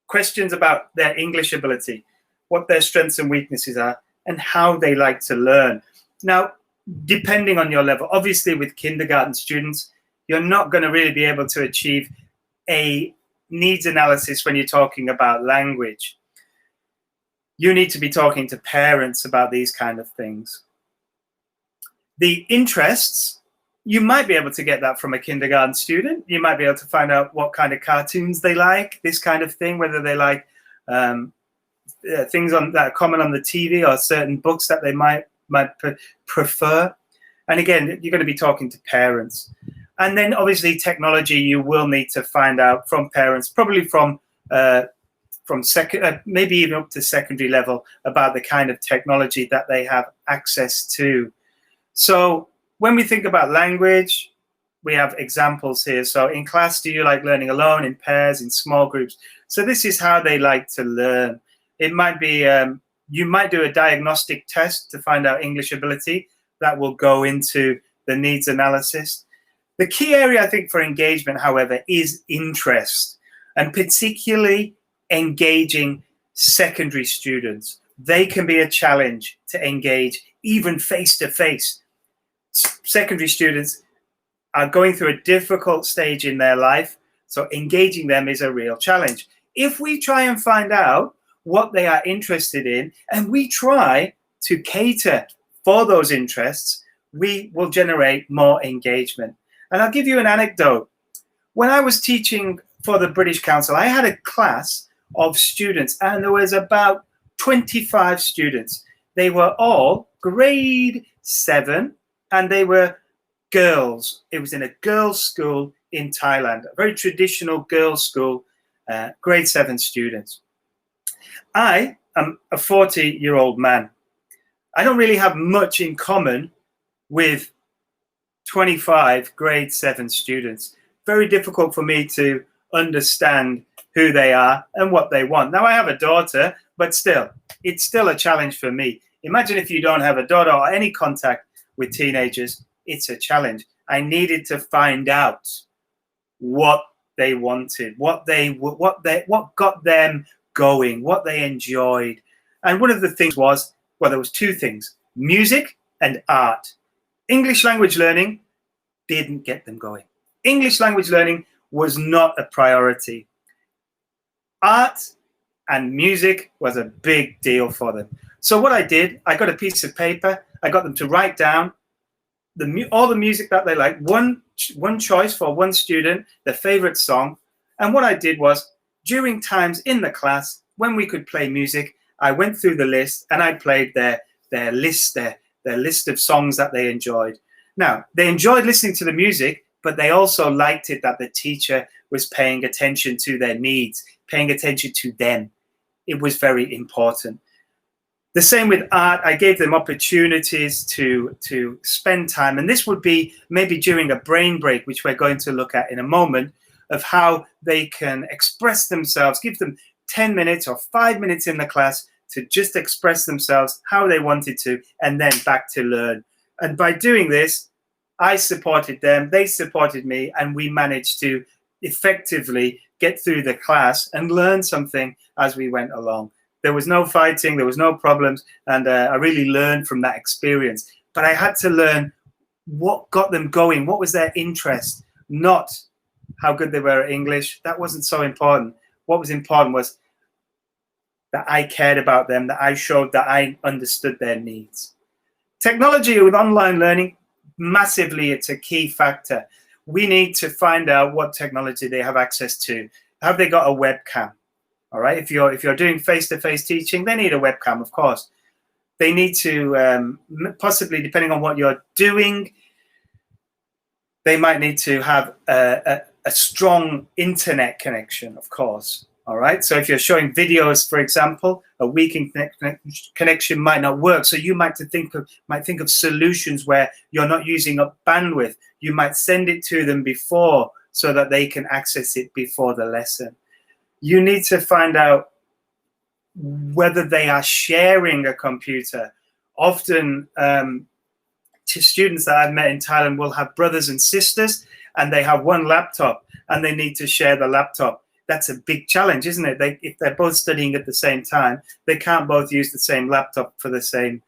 questions about their English ability, what their strengths and weaknesses are, and how they like to learn. Now, depending on your level, obviously with kindergarten students, you're not going to really be able to achieve a needs analysis when you're talking about language. You need to be talking to parents about these kind of things. The interests, you might be able to get that from a kindergarten student. You might be able to find out what kind of cartoons they like, this kind of thing, whether they like things that are common on the TV, or certain books that they might prefer. And again, you're going to be talking to parents. And then obviously technology, you will need to find out from parents, probably from second, maybe even up to secondary level, about the kind of technology that they have access to. So when we think about language, we have examples here. So in class, do you like learning alone, in pairs, in small groups? So this is how they like to learn. It might be, you might do a diagnostic test to find out English ability. That will go into the needs analysis. The key area, I think, for engagement, however, is interest, and particularly engaging secondary students. They can be a challenge to engage, even face-to-face. Secondary students are going through a difficult stage in their life, so engaging them is a real challenge. If we try and find out what they are interested in, and we try to cater for those interests, we will generate more engagement. And I'll give you an anecdote. When I was teaching for the British Council, I had a class of students, and there was about 25 students. They were all grade 7, and they were girls. It was in a girls' school in Thailand, a very traditional girls' school, grade 7 students. I am a 40-year-old man. I don't really have much in common with 25 grade 7 students. Very difficult for me to understand who they are and what they want. Now, I have a daughter, but still, it's still a challenge for me. Imagine if you don't have a daughter or any contact with teenagers, it's a challenge. I needed to find out what they wanted, what got them going, what they enjoyed. And one of the things was, well, there was two things: music and art. English language learning didn't get them going. English language learning was not a priority. Art and music was a big deal for them. So what I did, I got a piece of paper, I got them to write down all the music that they like, one choice for one student, their favorite song. And what I did was, during times in the class when we could play music, I went through the list and I played their list of songs that they enjoyed. Now, they enjoyed listening to the music, but they also liked it that the teacher was paying attention to their needs, paying attention to them. It was very important. The same with art. I gave them opportunities to spend time, and this would be maybe during a brain break, which we're going to look at in a moment, of how they can express themselves. Give them 10 minutes or 5 minutes in the class to just express themselves how they wanted to, and then back to learn. And by doing this, I supported them, they supported me, and we managed to effectively get through the class and learn something as we went along. There was no fighting, there was no problems, and I really learned from that experience. But I had to learn what got them going, what was their interest, not how good they were at English. That wasn't so important. What was important was that I cared about them, that I showed that I understood their needs. Technology with online learning, massively, it's a key factor. We need to find out what technology they have access to. Have they got a webcam? All right, if you're doing face-to-face teaching, they need a webcam, of course. They need to, possibly, depending on what you're doing, they might need to have a strong internet connection, of course. All right, so if you're showing videos, for example, a weak connection might not work. So you might think of solutions where you're not using up bandwidth. You might send it to them before so that they can access it before the lesson. You need to find out whether they are sharing a computer. Often, students that I've met in Thailand will have brothers and sisters, and they have one laptop, and they need to share the laptop. That's a big challenge, isn't it? If they're both studying at the same time, they can't both use the same laptop for the same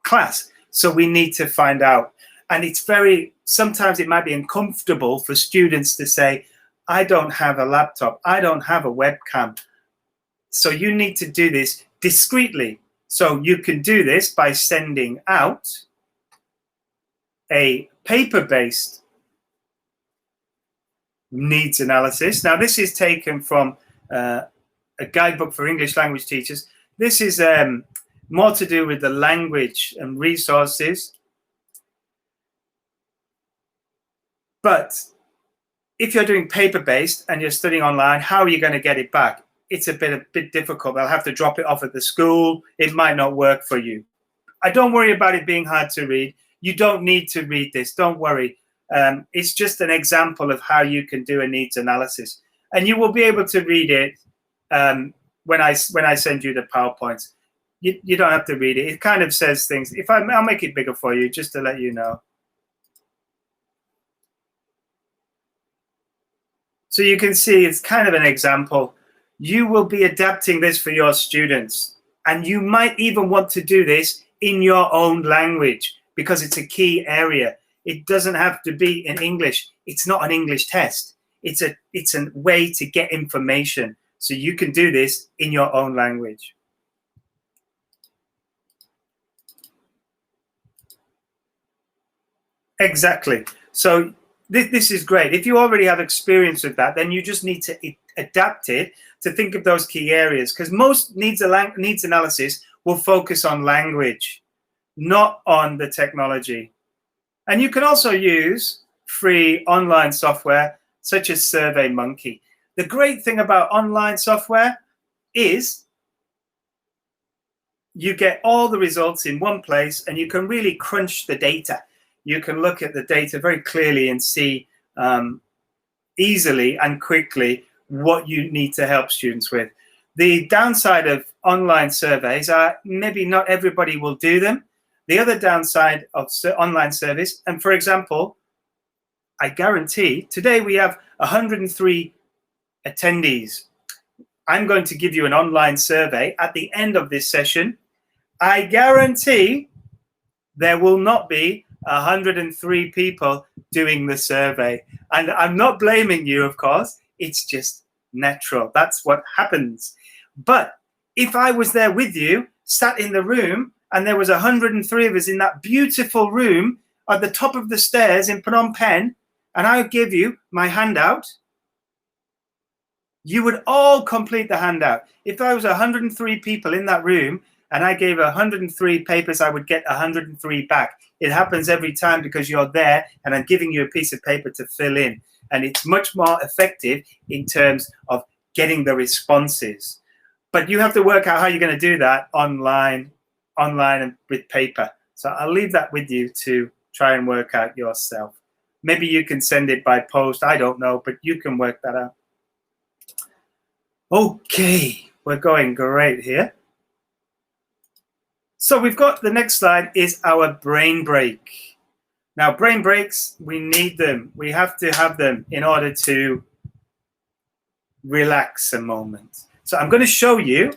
class. So we need to find out. And sometimes it might be uncomfortable for students to say, I don't have a laptop, I don't have a webcam. So you need to do this discreetly. So you can do this by sending out a paper-based needs analysis. Now, this is taken from a guidebook for English language teachers. This is more to do with the language and resources. But if you're doing paper-based and you're studying online, how are you going to get it back? It's a bit difficult. They'll have to drop it off at the school. It might not work for you. I don't worry about it being hard to read. You don't need to read this. Don't worry. It's just an example of how you can do a needs analysis. And you will be able to read it when I send you the PowerPoints. You don't have to read it. It kind of says things. I'll make it bigger for you just to let you know. So you can see it's kind of an example. You will be adapting this for your students. And you might even want to do this in your own language because it's a key area. It doesn't have to be in English. It's not an English test. It's a way to get information. So you can do this in your own language. Exactly. So this is great. If you already have experience with that, then you just need to adapt it to think of those key areas, because most needs analysis will focus on language, not on the technology. And you can also use free online software such as SurveyMonkey. The great thing about online software is you get all the results in one place and you can really crunch the data. You can look at the data very clearly and see easily and quickly what you need to help students with. The downside of online surveys are maybe not everybody will do them. The other downside of online surveys, and for example, I guarantee today we have 103 attendees. I'm going to give you an online survey at the end of this session. I guarantee there will not be 103 people doing the survey. And I'm not blaming you, of course. It's just natural. That's what happens. But if I was there with you, sat in the room, and there was 103 of us in that beautiful room at the top of the stairs in Phnom Penh, and I would give you my handout, you would all complete the handout. If there was 103 people in that room and I gave 103 papers, I would get 103 back. It happens every time because you're there and I'm giving you a piece of paper to fill in. And it's much more effective in terms of getting the responses. But you have to work out how you're going to do that online and with paper. So I'll leave that with you to try and work out yourself. Maybe you can send it by post. I don't know, but you can work that out. Okay, we're going great here. So we've got the next slide is our brain break. Now, brain breaks, we need them. We have to have them in order to relax a moment. So I'm going to show you.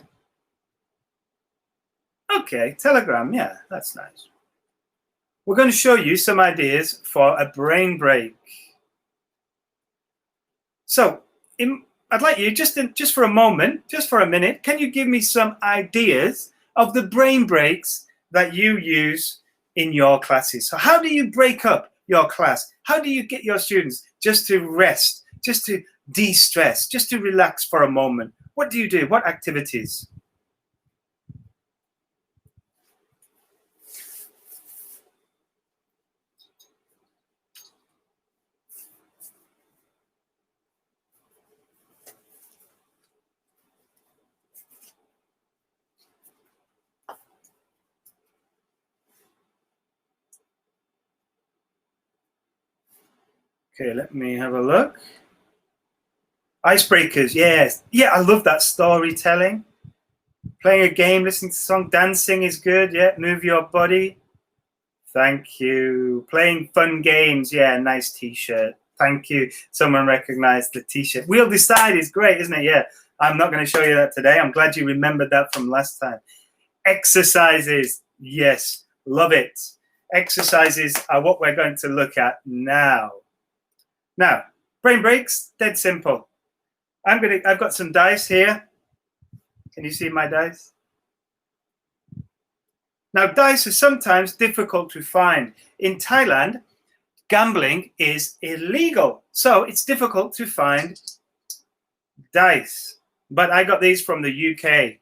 Okay, Telegram, yeah, that's nice. We're going to show you some ideas for a brain break. So I'd like you just for a moment, just for a minute, can you give me some ideas of the brain breaks that you use in your classes? So how do you break up your class? How do you get your students just to rest, just to de-stress, just to relax for a moment? What do you do? What activities? Okay, let me have a look. Icebreakers, yes. Yeah, I love that storytelling. Playing a game, listening to a song, dancing is good. Yeah, move your body. Thank you. Playing fun games. Yeah, nice t-shirt. Thank you. Someone recognized the t-shirt. We'll Decide is great, isn't it? Yeah, I'm not going to show you that today. I'm glad you remembered that from last time. Exercises. Yes, love it. Exercises are what we're going to look at now. Now, brain breaks, dead simple. I've got some dice here. Can you see my dice? Now, dice are sometimes difficult to find. In Thailand, gambling is illegal. So it's difficult to find dice. but I got these from the UK.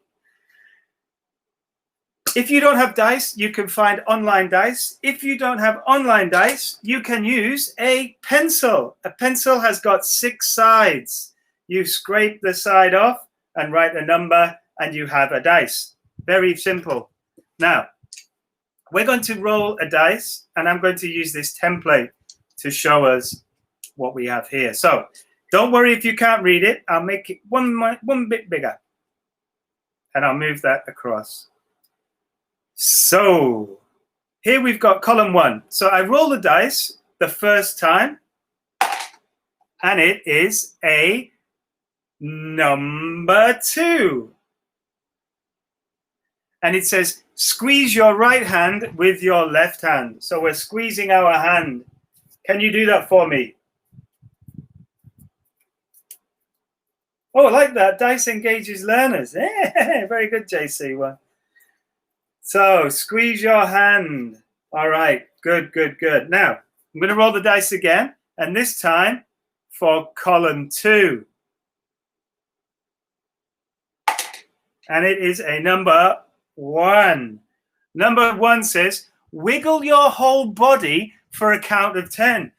If you don't have dice, you can find online dice. If you don't have online dice, you can use a pencil. A pencil has got 6 sides. You scrape the side off and write a number, and you have a dice. Very simple. Now, we're going to roll a dice, and I'm going to use this template to show us what we have here. So don't worry if you can't read it. I'll make it one bit bigger, and I'll move that across. So here we've got column 1. So I roll the dice the first time, and it is a number 2. And it says, squeeze your right hand with your left hand. So we're squeezing our hand. Can you do that for me? Oh, I like that. Dice engages learners. Very good, JC1. So squeeze your hand. All right, good, good, good. Now, I'm going to roll the dice again, and this time for column 2. And it is a number 1. Number 1 says, wiggle your whole body for a count of 10.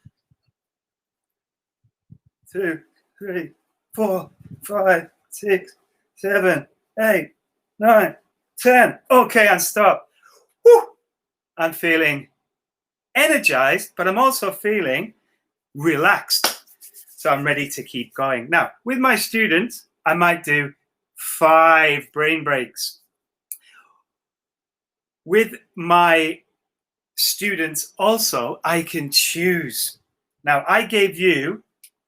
2, 3, 4, 5, 6, 7, 8, 9, 10. Okay, and stop. Woo! I'm feeling energized, but I'm also feeling relaxed. So I'm ready to keep going. Now, with my students, I might do 5 brain breaks. With my students also, I can choose. Now, I gave you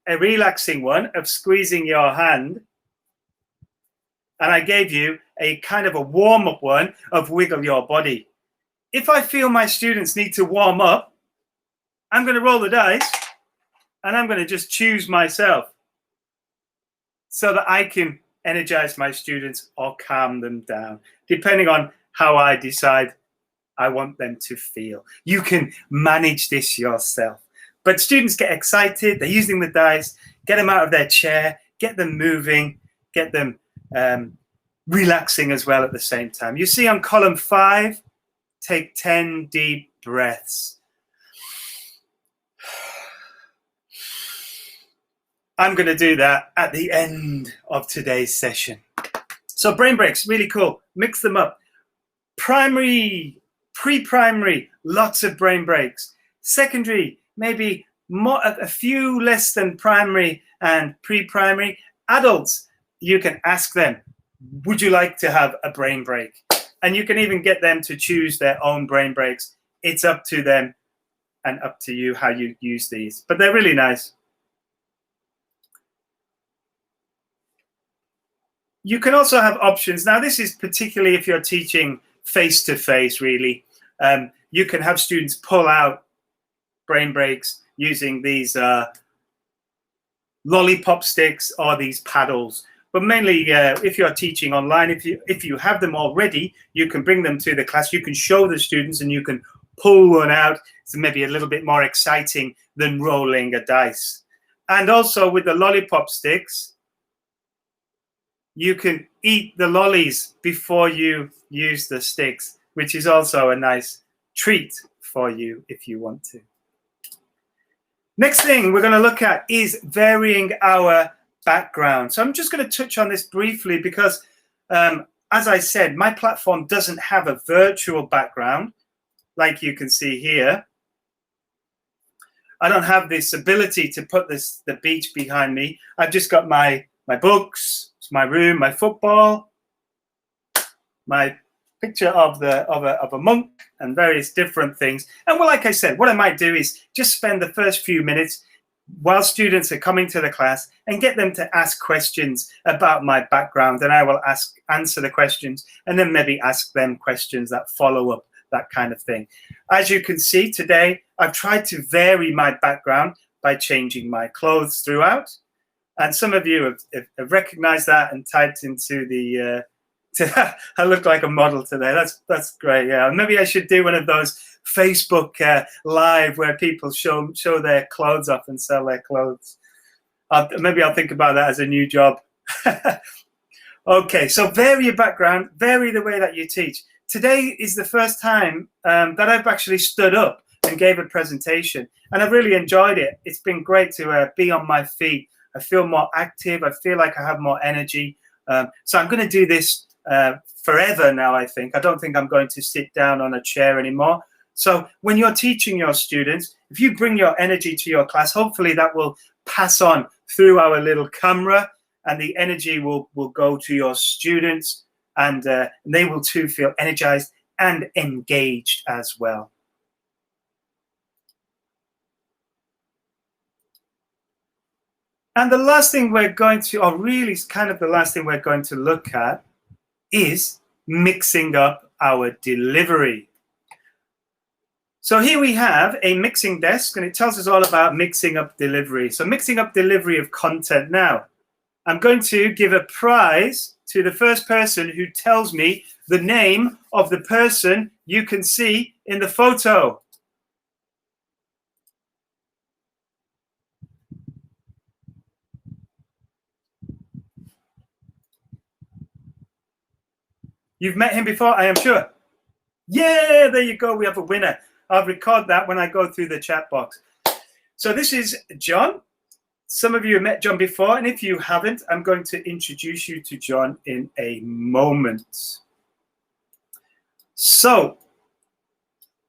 a relaxing one of squeezing your hand, and I gave you a kind of a warm-up one of wiggle your body. If I feel my students need to warm up, I'm going to roll the dice, and I'm going to just choose myself so that I can energize my students or calm them down, depending on how I decide I want them to feel. You can manage this yourself. But students get excited, they're using the dice, get them out of their chair, get them moving, get them relaxing as well at the same time. You see on column 5, take 10 deep breaths. I'm going to do that at the end of today's session. So brain breaks, really cool. Mix them up. Primary, pre-primary, lots of brain breaks. Secondary, maybe a few less than primary and pre-primary. Adults, you can ask them, would you like to have a brain break? And you can even get them to choose their own brain breaks. It's up to them and up to you how you use these. But they're really nice. You can also have options. Now, this is particularly if you're teaching face-to-face, really. You can have students pull out brain breaks using these lollipop sticks or these paddles. But mainly, if you're teaching online, if you have them already, you can bring them to the class. You can show the students and you can pull one out. It's maybe a little bit more exciting than rolling a dice. And also with the lollipop sticks, you can eat the lollies before you use the sticks, which is also a nice treat for you if you want to. Next thing we're going to look at is varying our background. So I'm just going to touch on this briefly because, as I said, my platform doesn't have a virtual background like you can see here. I don't have this ability to put the beach behind me. I've just got my books, my room, my football, my picture of a monk, and various different things. And well, like I said, what I might do is just spend the first few minutes while students are coming to the class and get them to ask questions about my background, and I will answer the questions and then maybe ask them questions that follow up, that kind of thing. As you can see today, I've tried to vary my background by changing my clothes throughout. And some of you have recognized that and typed into the, I look like a model today. That's great. Yeah, maybe I should do one of those Facebook live where people show their clothes off and sell their clothes. Maybe I'll think about that as a new job. Okay, so vary your background, vary the way that you teach. Today is the first time that I've actually stood up and gave a presentation, and I've really enjoyed it. It's been great to be on my feet. I feel more active. I feel like I have more energy. So I'm going to do this forever now, I think. I don't think I'm going to sit down on a chair anymore. So when you're teaching your students, if you bring your energy to your class, hopefully that will pass on through our little camera, and the energy will go to your students, and they will too feel energized and engaged as well. And the last thing we're going to, or really kind of the last thing we're going to look at, is mixing up our delivery. So here we have a mixing desk, and it tells us all about mixing up delivery. So mixing up delivery of content. Now, I'm going to give a prize to the first person who tells me the name of the person you can see in the photo. You've met him before, I am sure. Yeah, there you go. We have a winner. I'll record that when I go through the chat box. So this is John. Some of you have met John before, and if you haven't, I'm going to introduce you to John in a moment. So,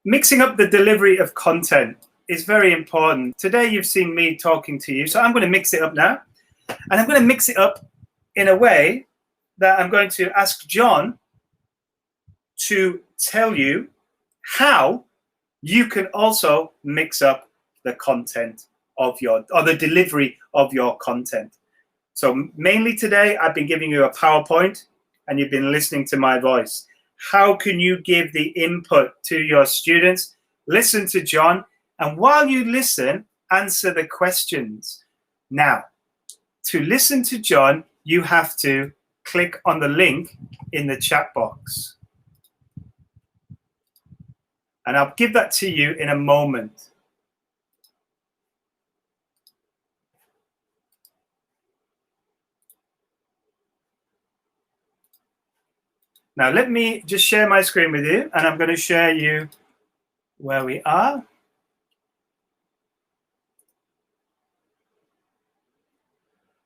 mixing up the delivery of content is very important. Today you've seen me talking to you, so I'm going to mix it up now. And I'm going to mix it up in a way that I'm going to ask John to tell you how you can also mix up the content of your, or the delivery of your content. So mainly today, I've been giving you a PowerPoint and you've been listening to my voice. How can you give the input to your students? Listen to John, and while you listen, answer the questions. Now, to listen to John, you have to click on the link in the chat box. And I'll give that to you in a moment. Now, let me just share my screen with you, and I'm going to share you where we are.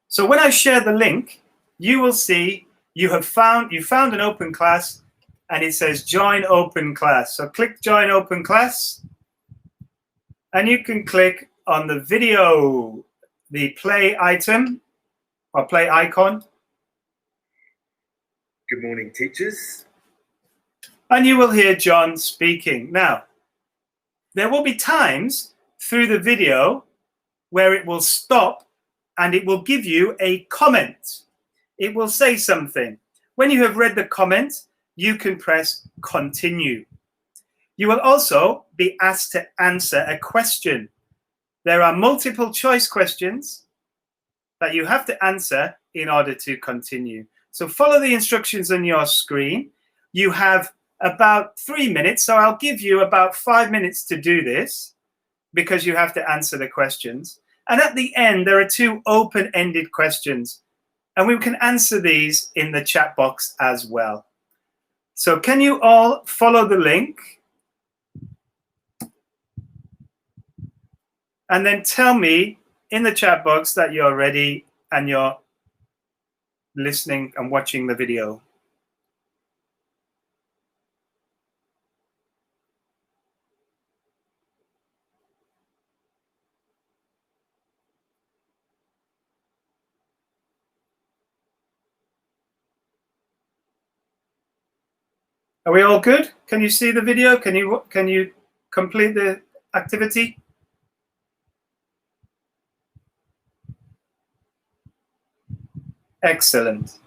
So when I share the link, you will see you found an open class, and it says join open class. So click join open class, and you can click on the video, the play item or play icon. Good morning, teachers. And you will hear John speaking. Now, there will be times through the video where it will stop and it will give you a comment. It will say something. When you have read the comment, you can press continue. You will also be asked to answer a question. There are multiple choice questions that you have to answer in order to continue. So follow the instructions on your screen. You have about 3 minutes, so I'll give you about 5 minutes to do this because you have to answer the questions. And at the end, there are 2 open-ended questions, and we can answer these in the chat box as well. So can you all follow the link? And then tell me in the chat box that you're ready and you're listening and watching the video. Are we all good? Can you see the video? Can you complete the activity? Excellent.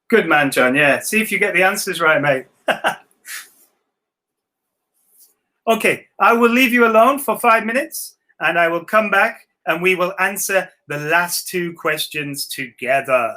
Good man, John. Yeah. See if you get the answers right, mate. Okay, I will leave you alone for 5 minutes and I will come back and we will answer the last 2 questions together.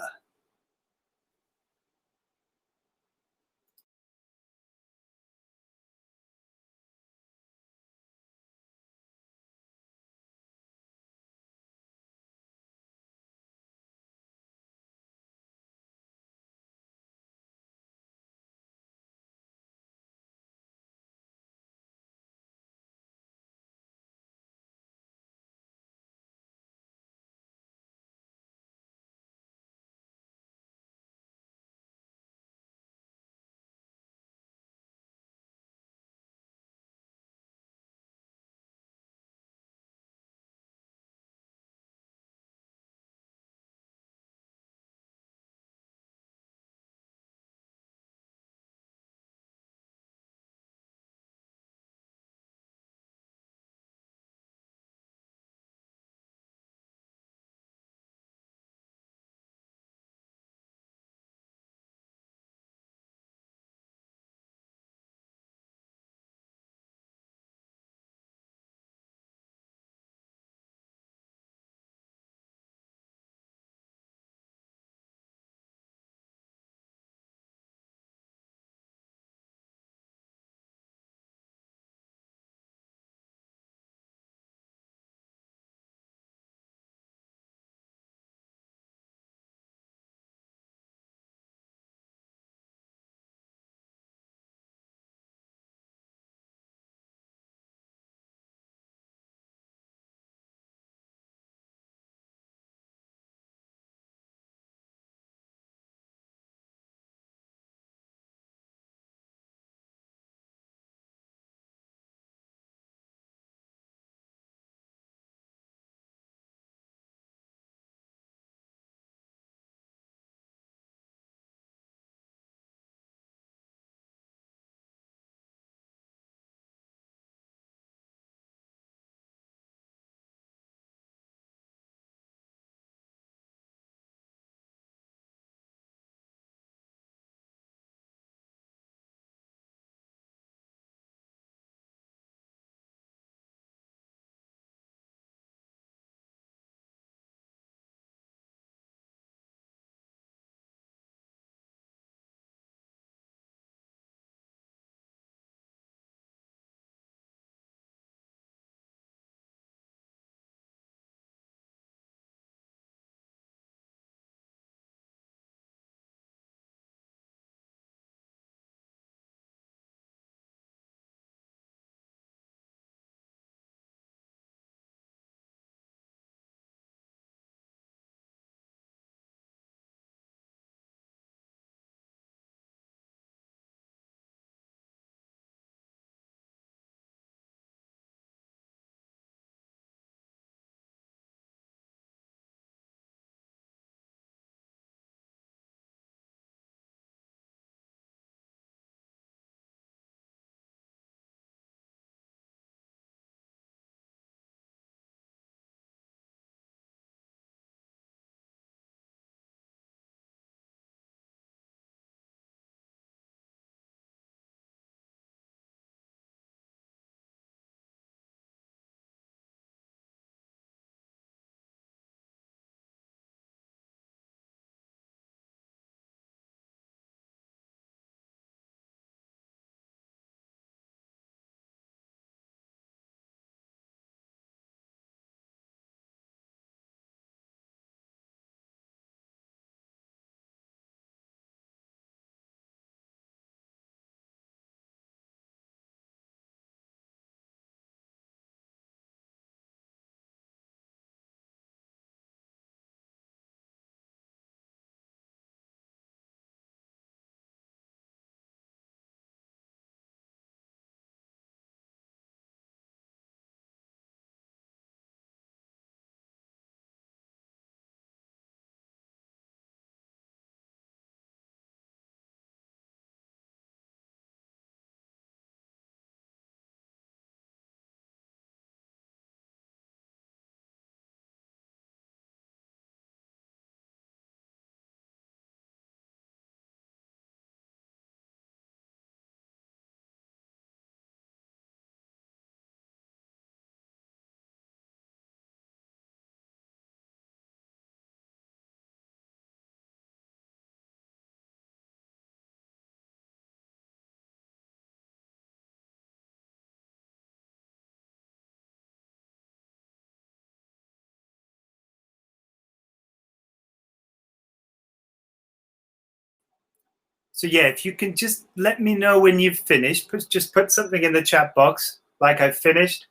So yeah, if you can just let me know when you've finished, just put something in the chat box like I've finished,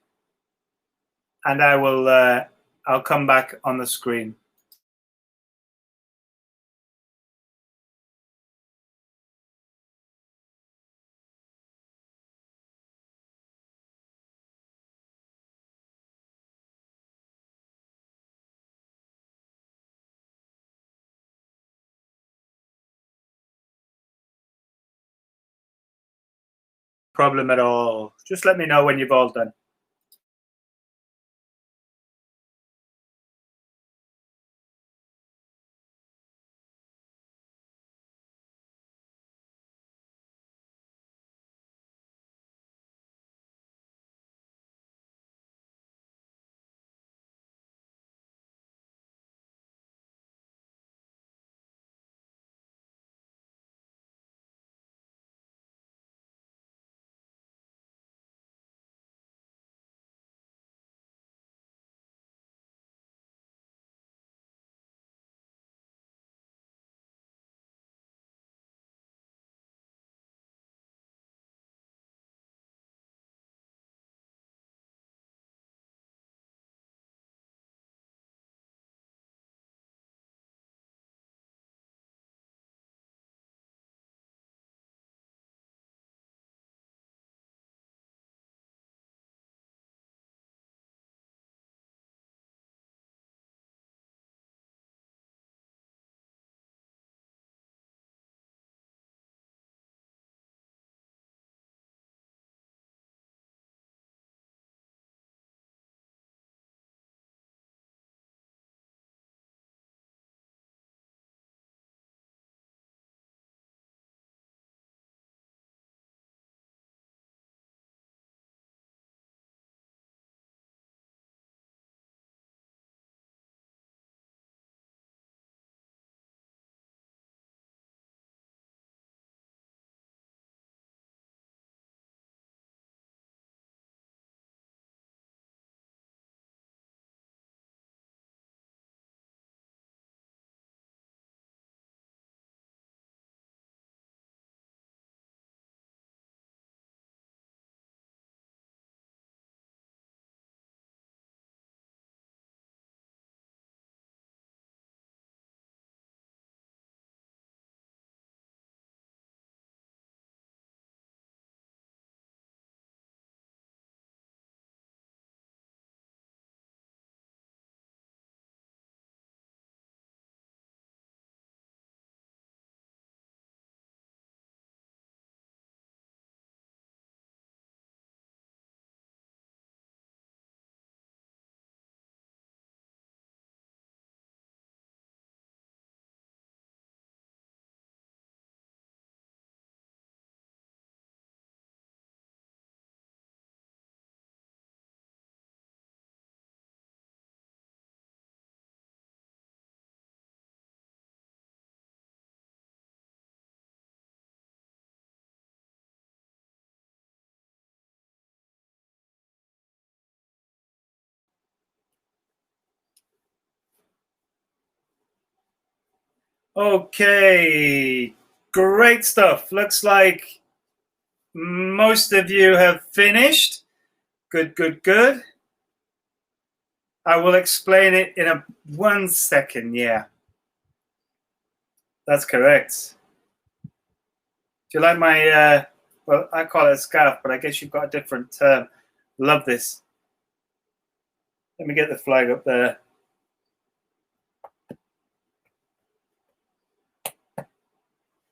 and I will I'll come back on the screen. Problem at all. Just let me know when you've all done. Okay, great stuff. Looks like most of you have finished. Good, good, good. I will explain it in 1 second. Yeah, that's correct. Do you like my, well, I call it a scarf, but I guess you've got a different term. Love this. Let me get the flag up there.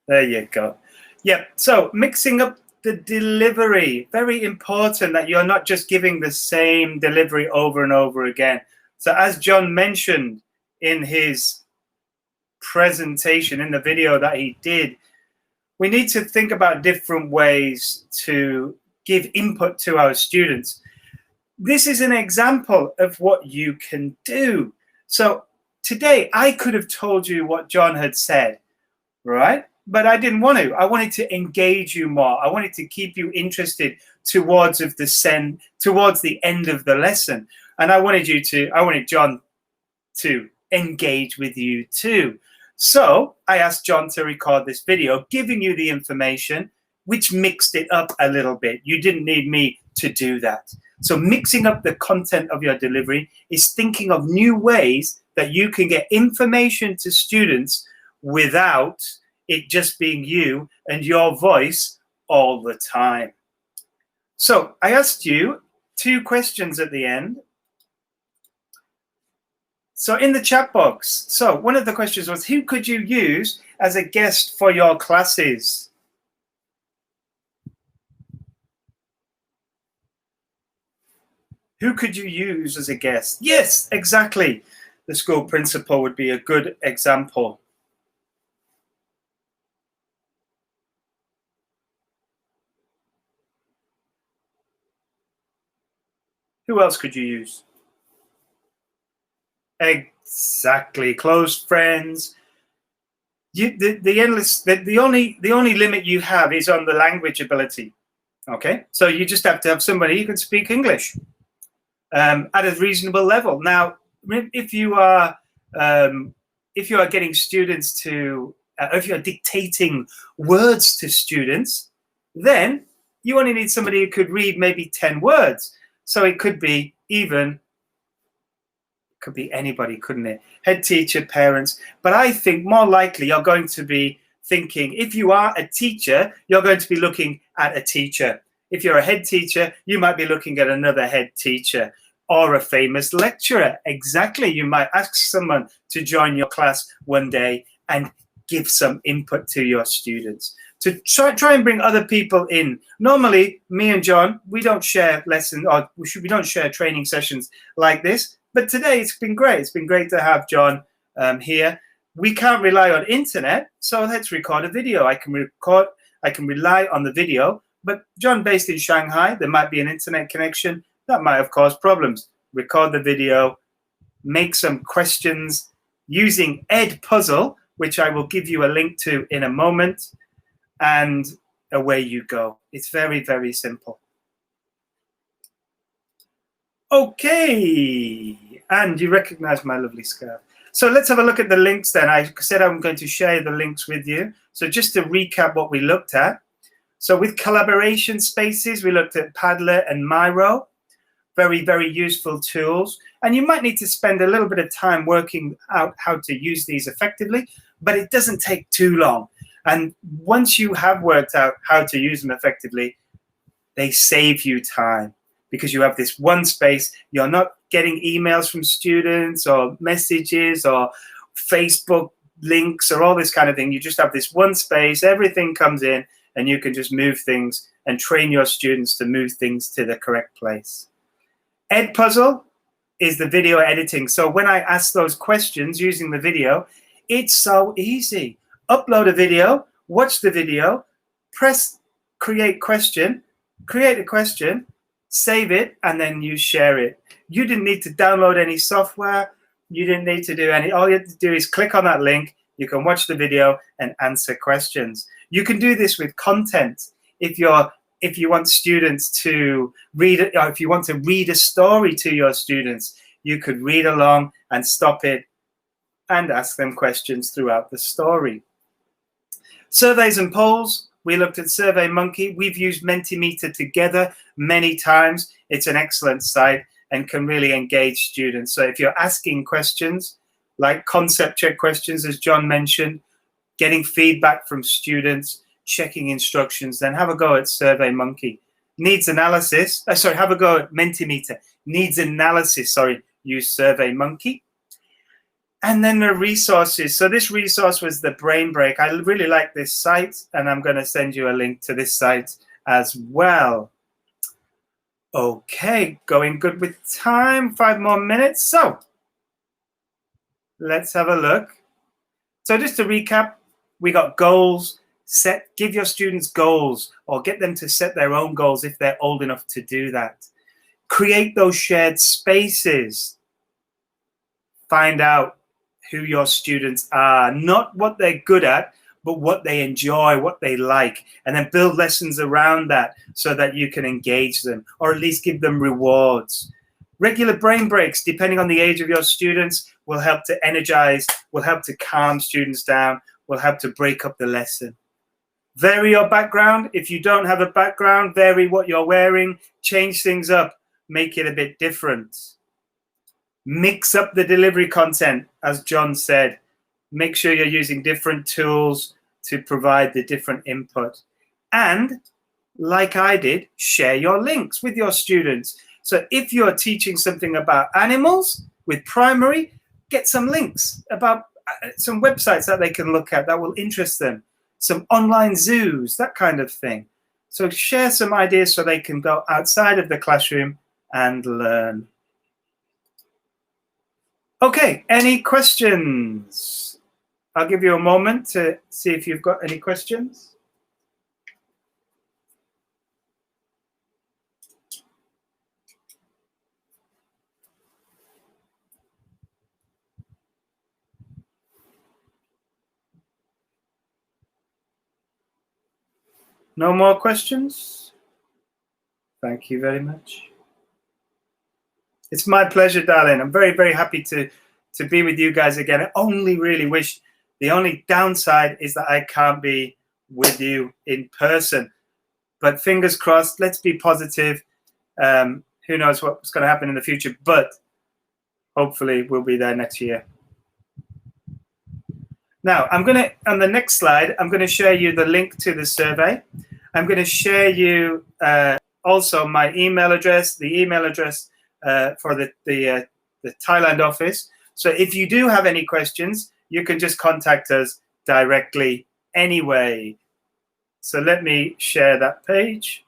There you go. Yep. So mixing up the delivery, very important that you're not just giving the same delivery over and over again. So as John mentioned in his presentation, in the video that he did, we need to think about different ways to give input to our students. This is an example of what you can do. So today I could have told you what John had said, right? But I didn't want to. I wanted to engage you more. I wanted to keep you interested towards the end of the lesson. And I wanted John to engage with you too. So I asked John to record this video, giving you the information, which mixed it up a little bit. You didn't need me to do that. So mixing up the content of your delivery is thinking of new ways that you can get information to students without it just being you and your voice all the time. So I asked you 2 questions at the end. So in the chat box, so one of the questions was, who could you use as a guest for your classes? Who could you use as a guest? Yes, exactly. The school principal would be a good example. Who else could you use? Exactly, close friends. The only limit you have is on the language ability. Okay, so you just have to have somebody who can speak English at a reasonable level. Now, if you are getting students to, if you're dictating words to students, then you only need somebody who could read maybe 10 words. So it could be anybody, couldn't it? Head teacher, parents. But I think more likely you're going to be thinking, if you are a teacher, you're going to be looking at a teacher. If you're a head teacher, you might be looking at another head teacher or a famous lecturer. Exactly. You might ask someone to join your class one day and give some input to your students. To try and bring other people in. Normally, me and John, we don't share lessons, or we don't share training sessions like this. But today it's been great. It's been great to have John here. We can't rely on internet, so let's record a video. I can rely on the video, but John based in Shanghai, there might be an internet connection. That might have caused problems. Record the video, make some questions using Edpuzzle, which I will give you a link to in a moment, and away you go. It's very, very simple. Okay, and you recognize my lovely scarf. So let's have a look at the links then. I said I'm going to share the links with you. So just to recap what we looked at. So with collaboration spaces, we looked at Padlet and Miro. Very, very useful tools. And you might need to spend a little bit of time working out how to use these effectively, but it doesn't take too long. And once you have worked out how to use them effectively, they save you time. Because you have this one space, you're not getting emails from students or messages or Facebook links or all this kind of thing. You just have this one space, everything comes in, and you can just move things and train your students to move things to the correct place. Edpuzzle is the video editing. So when I ask those questions using the video, it's so easy. Upload a video, watch the video, press create question, create a question, save it, and then you share it. You didn't need to download any software. You didn't need to do any. All you have to do is click on that link. You can watch the video and answer questions. You can do this with content. If you want students to read it, or if you want to read a story to your students, you could read along and stop it and ask them questions throughout the story. Surveys and polls. We looked at SurveyMonkey. We've used Mentimeter together many times. It's an excellent site and can really engage students. So if you're asking questions, like concept check questions, as John mentioned, getting feedback from students, checking instructions, then have a go at SurveyMonkey. Needs analysis, have a go at Mentimeter. Needs analysis, use SurveyMonkey. And then the resources. So this resource was the Brain Break. I really like this site, and I'm going to send you a link to this site as well. Okay, going good with time. 5 more minutes. So let's have a look. So just to recap, we got goals. Give your students goals, or get them to set their own goals if they're old enough to do that. Create those shared spaces. Find out who your students are, not what they're good at, but what they enjoy, what they like, and then build lessons around that so that you can engage them, or at least give them rewards. Regular brain breaks, depending on the age of your students, will help to energize, will help to calm students down, will help to break up the lesson. Vary your background. If you don't have a background, vary what you're wearing, change things up, make it a bit different. Mix up the delivery content, as John said. Make sure you're using different tools to provide the different input. And like I did, share your links with your students. So if you're teaching something about animals with primary, get some links about some websites that they can look at that will interest them, some online zoos, that kind of thing. So share some ideas so they can go outside of the classroom and learn. Okay, any questions? I'll give you a moment to see if you've got any questions. No more questions? Thank you very much. It's my pleasure, darling. I'm very, very happy to be with you guys again. I only really wish, the only downside is that I can't be with you in person. But fingers crossed, let's be positive. Who knows what's going to happen in the future, but hopefully we'll be there next year. Now, on the next slide, I'm going to share you the link to the survey. I'm going to share you also my email address, the email address for the Thailand office. So if you do have any questions, you can just contact us directly anyway. So let me share that page.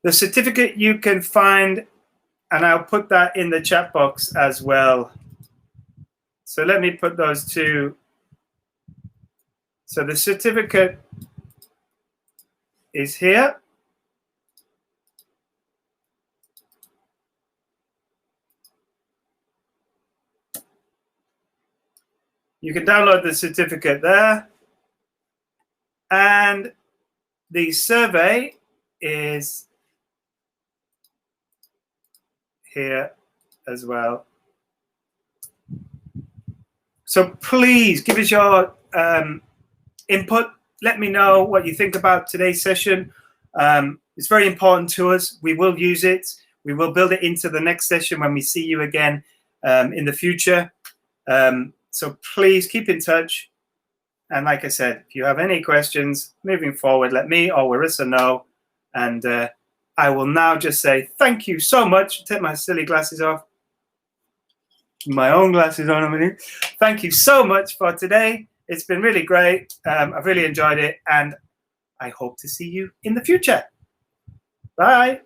The certificate you can find, and I'll put that in the chat box as well. So let me put those two. So the certificate is here. You can download the certificate there. And the survey is here as well. So please give us your input. Let me know what you think about today's session. It's very important to us. We will use it. We will build it into the next session when we see you again in the future. So please keep in touch. And like I said, if you have any questions moving forward, let me or Larissa know. And I will now just say thank you so much. Take my silly glasses off. My own glasses on, I mean. Thank you so much for today. It's been really great. I've really enjoyed it. And I hope to see you in the future. Bye.